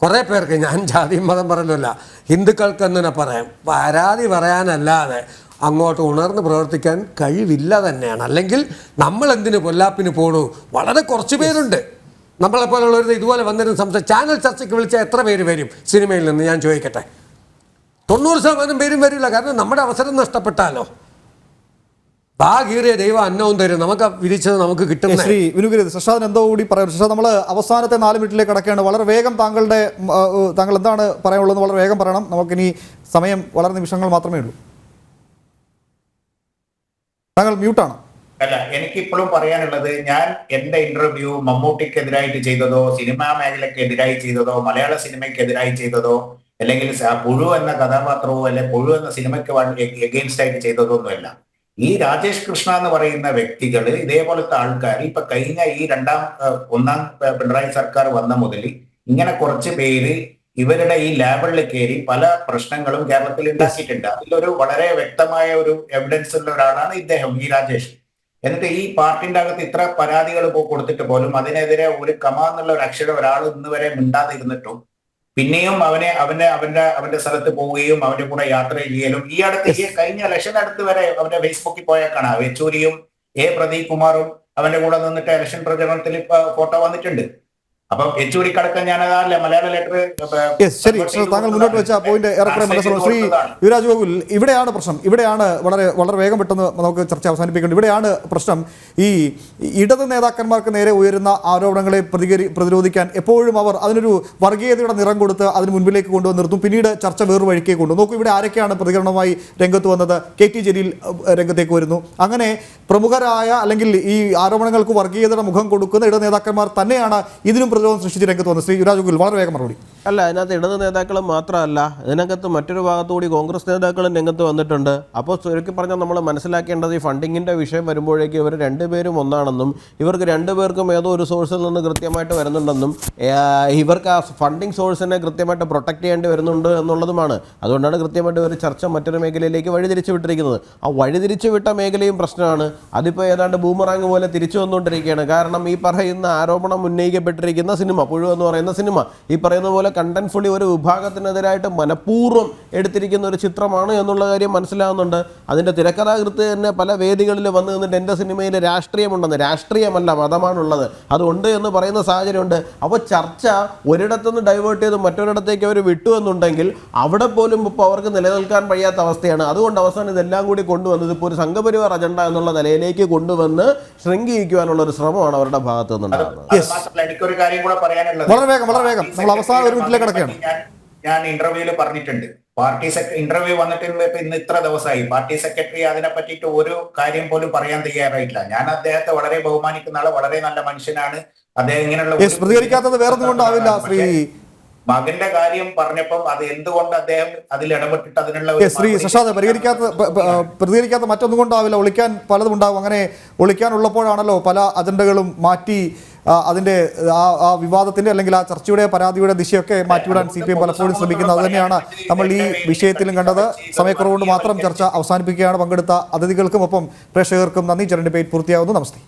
കുറേ പേർക്ക്, ഞാൻ ജാതിയും മതം പറയലല്ല, ഹിന്ദുക്കൾക്ക് തന്നെ പറയാം, പരാതി പറയാനല്ലാതെ അങ്ങോട്ട് ഉണർന്ന് പ്രവർത്തിക്കാൻ കഴിവില്ല തന്നെയാണ്. അല്ലെങ്കിൽ നമ്മൾ എന്തിന് പൊല്ലാപ്പിന് പോണു? വളരെ കുറച്ച് പേരുണ്ട് നമ്മളെപ്പോലുള്ളവർ ഇതുപോലെ വന്നിരുന്ന ചാനൽ ചർച്ചയ്ക്ക് വിളിച്ചാൽ എത്ര പേര് വരും സിനിമയിൽ നിന്ന്? ഞാൻ ചോദിക്കട്ടെ. 90% പേരും വരില്ല. കാരണം നമ്മുടെ അവസരം നഷ്ടപ്പെട്ടാലോ. ഭാഗീറിയ ദൈവം അന്നവും തരും, നമുക്ക് വിധിച്ചത് നമുക്ക് കിട്ടും. ശ്രീ വിനുഗിരി, ശശാദൻ എന്തോ കൂടി പറയാം. ശശാദ്, നമ്മൾ അവസാനത്തെ 4 മിനിറ്റിലേക്ക് കടക്കുകയാണ്. വളരെ വേഗം താങ്കൾ എന്താണ് പറയാനുള്ളത്? വളരെ വേഗം പറയണം. നമുക്കിനി സമയം വളരെ നിമിഷങ്ങൾ മാത്രമേ ഉള്ളൂ. താങ്കൾ മ്യൂട്ടാണ്. അല്ല, എനിക്കിപ്പോഴും പറയാനുള്ളത്, ഞാൻ എന്റെ ഇന്റർവ്യൂ മമ്മൂട്ടിക്കെതിരായിട്ട് ചെയ്തതോ, സിനിമാ മേഖലക്കെതിരായി ചെയ്തതോ, മലയാള സിനിമയ്ക്കെതിരായി ചെയ്തതോ, അല്ലെങ്കിൽ പുഴു എന്ന കഥാപാത്രമോ അല്ലെങ്കിൽ പുഴു എന്ന സിനിമയ്ക്ക് എഗെയിൻസ്റ്റ് ആയിട്ട് ചെയ്തതോ ഒന്നുമല്ല. ഈ രാജേഷ് കൃഷ്ണ എന്ന് പറയുന്ന വ്യക്തികൾ, ഇതേപോലത്തെ ആൾക്കാർ ഇപ്പൊ കഴിഞ്ഞ ഈ ഒന്നാം പിണറായി സർക്കാർ വന്ന മുതൽ ഇങ്ങനെ കുറച്ച് പേര് ഇവരുടെ ഈ ലാബിളിൽ കയറി പല പ്രശ്നങ്ങളും കേരളത്തിൽ ഉണ്ടാക്കിയിട്ടുണ്ട്. അതിലൊരു വളരെ വ്യക്തമായ ഒരു എവിഡൻസ് ഉള്ള ഒരാളാണ് ഇദ്ദേഹം, ഈ രാജേഷ്. എന്നിട്ട് ഈ പാർട്ടിന്റെ അകത്ത് ഇത്ര പരാതികൾ കൊടുത്തിട്ട് പോലും അതിനെതിരെ ഒരു എന്നുള്ള ഒരു അക്ഷരം ഒരാൾ ഇന്ന് വരെ മിണ്ടാതിരുന്നിട്ടും പിന്നെയും അവന്റെ സ്ഥലത്ത് പോവുകയും അവന്റെ കൂടെ യാത്ര ചെയ്യലും, ഈ കഴിഞ്ഞ ഇലക്ഷൻ അടുത്ത് വരെ അവന്റെ ഫേസ്ബുക്കിൽ പോയാൽ കാണാം യെച്ചൂരിയും പ്രദീപ് കുമാറും അവന്റെ കൂടെ നിന്നിട്ട് ഇലക്ഷൻ പ്രചരണത്തിൽ ഫോട്ടോ വന്നിട്ടുണ്ട്. അപ്പൊ HOD കടക്കം ഞാൻ അതല്ല മലയാള ലെറ്റർ ശരി, താങ്കൾ മുന്നോട്ട് വെച്ച പോയിന്റ് ഏറെക്കുറെ മനസ്സിലാവും. ശ്രീ യുവരാജ് ഗോകുൽ, ഇവിടെയാണ് പ്രശ്നം. ഇവിടെയാണ് വളരെ വളരെ വേഗം പെട്ടെന്ന് നമുക്ക് ചർച്ച അവസാനിപ്പിക്കേണ്ടത്. ഇവിടെയാണ് പ്രശ്നം. ഈ ഇടത് നേതാക്കന്മാർക്ക് നേരെ ഉയരുന്ന ആരോപണങ്ങളെ പ്രതിരോധിക്കാൻ എപ്പോഴും അവർ അതിനൊരു വർഗീയതയുടെ നിറം കൊടുത്ത് അതിന് മുൻപിലേക്ക് കൊണ്ടുവന്ന് നിർത്തും. പിന്നീട് ചർച്ച വേറൊരു വഴിക്കേ കൊണ്ടുവന്നു. നോക്കൂ, ഇവിടെ ആരൊക്കെയാണ് പ്രതികരണവുമായി രംഗത്ത് വന്നത്? KT ജലീൽ രംഗത്തേക്ക് വരുന്നു. അങ്ങനെ പ്രമുഖരായ അല്ലെങ്കിൽ ഈ ആരോപണങ്ങൾക്ക് വർഗീയതയുടെ മുഖം കൊടുക്കുന്ന ഇടത് നേതാക്കന്മാർ തന്നെയാണ് ഇതിനും പ്രതിരോധം സൃഷ്ടിച്ച് രംഗത്ത് വന്നത്. ശ്രീ യുവരാജ് ഗോകുൽ, വളരെ വേഗം മറുപടി. അല്ല, അതിനകത്ത് ഇടത് നേതാക്കളും മാത്രമല്ല, ഇതിനകത്ത് മറ്റൊരു ഭാഗത്തുകൂടി കോൺഗ്രസ് നേതാക്കളും രംഗത്ത് വന്നിട്ടുണ്ട്. അപ്പോൾ ചുരുക്കി പറഞ്ഞാൽ നമ്മൾ മനസ്സിലാക്കേണ്ടത് ഈ ഫണ്ടിങ്ങിൻ്റെ വിഷയം വരുമ്പോഴേക്കും ഇവർ രണ്ടുപേരും ഒന്നാണെന്നും ഇവർക്ക് രണ്ടുപേർക്കും ഏതോ ഒരു സോഴ്സിൽ നിന്ന് കൃത്യമായിട്ട് വരുന്നുണ്ടെന്നും ഇവർക്ക് ആ ഫണ്ടിങ് സോഴ്സിനെ കൃത്യമായിട്ട് പ്രൊട്ടക്ട് ചെയ്യേണ്ടി വരുന്നുണ്ട് എന്നുള്ളതുമാണ്. അതുകൊണ്ടാണ് കൃത്യമായിട്ട് ഒരു ചർച്ച മറ്റൊരു മേഖലയിലേക്ക് വഴിതിരിച്ചു വിട്ടിരിക്കുന്നത്. ആ വഴിതിരിച്ചു വിട്ട മേഖലയും പ്രശ്നമാണ്. അതിപ്പോൾ ഏതാണ്ട് ബൂമറാങ് പോലെ തിരിച്ചു വന്നുകൊണ്ടിരിക്കുകയാണ്. കാരണം ഈ പറയുന്ന ആരോപണം ഉന്നയിക്കപ്പെട്ടിരിക്കുന്ന സിനിമ, പുഴു എന്ന് പറയുന്ന സിനിമ, ഈ പറയുന്ന പോലെ കണ്ടന്റ്ഫുള്ളി ഒരു വിഭാഗത്തിനെതിരായിട്ട് മനഃപൂർവ്വം എടുത്തിരിക്കുന്ന ഒരു ചിത്രമാണ് എന്നുള്ള കാര്യം മനസ്സിലാകുന്നുണ്ട്. അതിൻ്റെ തിരക്കഥാകൃത്ത് തന്നെ പല വേദികളിൽ വന്ന് നിന്നിട്ട് എൻ്റെ സിനിമയിൽ രാഷ്ട്രീയമുണ്ടെന്ന്, രാഷ്ട്രീയമല്ല മതമാണുള്ളത്, അതുണ്ട് എന്ന് പറയുന്ന സാഹചര്യമുണ്ട്. അപ്പോൾ ചർച്ച ഒരിടത്തുനിന്ന് ഡൈവേർട്ട് ചെയ്ത് മറ്റൊരിടത്തേക്ക് അവർ വിട്ടു എന്നുണ്ടെങ്കിൽ അവിടെ പോലും ഇപ്പോൾ അവർക്ക് നിലനിൽക്കാൻ കഴിയാത്ത അവസ്ഥയാണ്. അതുകൊണ്ട് അവസാനം ഇതെല്ലാം കൂടി കൊണ്ടുവന്നത് ഇപ്പോൾ ഒരു സംഘപരിവാർ അജണ്ട എന്നുള്ള നിലയിലേക്ക് കൊണ്ടുവന്ന് ശൃംഖീകരിക്കുവാനുള്ള ഒരു ശ്രമമാണ് അവരുടെ ഭാഗത്തു നിന്നുണ്ടാകുന്നത്. എനിക്കൊരു കാര്യം കൂടെ പറയാനുള്ളത്, വളരെ വേഗം നമ്മൾ അവസാന ഒരു മിനിറ്റിലേക്ക് കിടക്കുകയാണ്. ഞാൻ ഇന്റർവ്യൂവിൽ പറഞ്ഞിട്ടുണ്ട്, പാർട്ടി ഇന്റർവ്യൂ വന്നിട്ട് ഇന്ന് ഇത്ര ദിവസമായി പാർട്ടി സെക്രട്ടറി അതിനെ പറ്റിയിട്ട് ഒരു കാര്യം പോലും പറയാൻ തയ്യാറായിട്ടില്ല. ഞാൻ അദ്ദേഹത്തെ വളരെ ബഹുമാനിക്കുന്ന ആള്, വളരെ നല്ല മനുഷ്യനാണ് അദ്ദേഹം. ഇങ്ങനെയുള്ള പ്രതികരിക്കാത്തത് വേറൊന്നും കൊണ്ടാവില്ല. ശ്രീ മകന്റെ കാര്യം പറഞ്ഞപ്പം അത് എന്തുകൊണ്ട് അദ്ദേഹം അതിൽ ഇടപെട്ടിട്ട് അതിനുള്ള ശ്രീ ശശാദ് പ്രതികരിക്കാത്ത മറ്റൊന്നും കൊണ്ടാവില്ല. ഒളിക്കാൻ പലതും ഉണ്ടാവും. അങ്ങനെ ഒളിക്കാനുള്ളപ്പോഴാണല്ലോ പല അജണ്ടകളും മാറ്റി അതിൻ്റെ ആ വിവാദത്തിൻ്റെ അല്ലെങ്കിൽ ആ ചർച്ചയുടെ പരാതിയുടെ ദിശയൊക്കെ മാറ്റിവിടാൻ CPM പലപ്പോഴും ശ്രമിക്കുന്നത്. അതുതന്നെയാണ് നമ്മൾ ഈ വിഷയത്തിലും കണ്ടത്. സമയക്കുറവുകൊണ്ട് മാത്രം ചർച്ച അവസാനിപ്പിക്കുകയാണ്. പങ്കെടുത്ത അതിഥികൾക്കും ഒപ്പം പ്രേക്ഷകർക്കും നന്ദി. ജനറൽ ഡിബേറ്റ് പൂർത്തിയാകുന്നു. നമസ്തേ.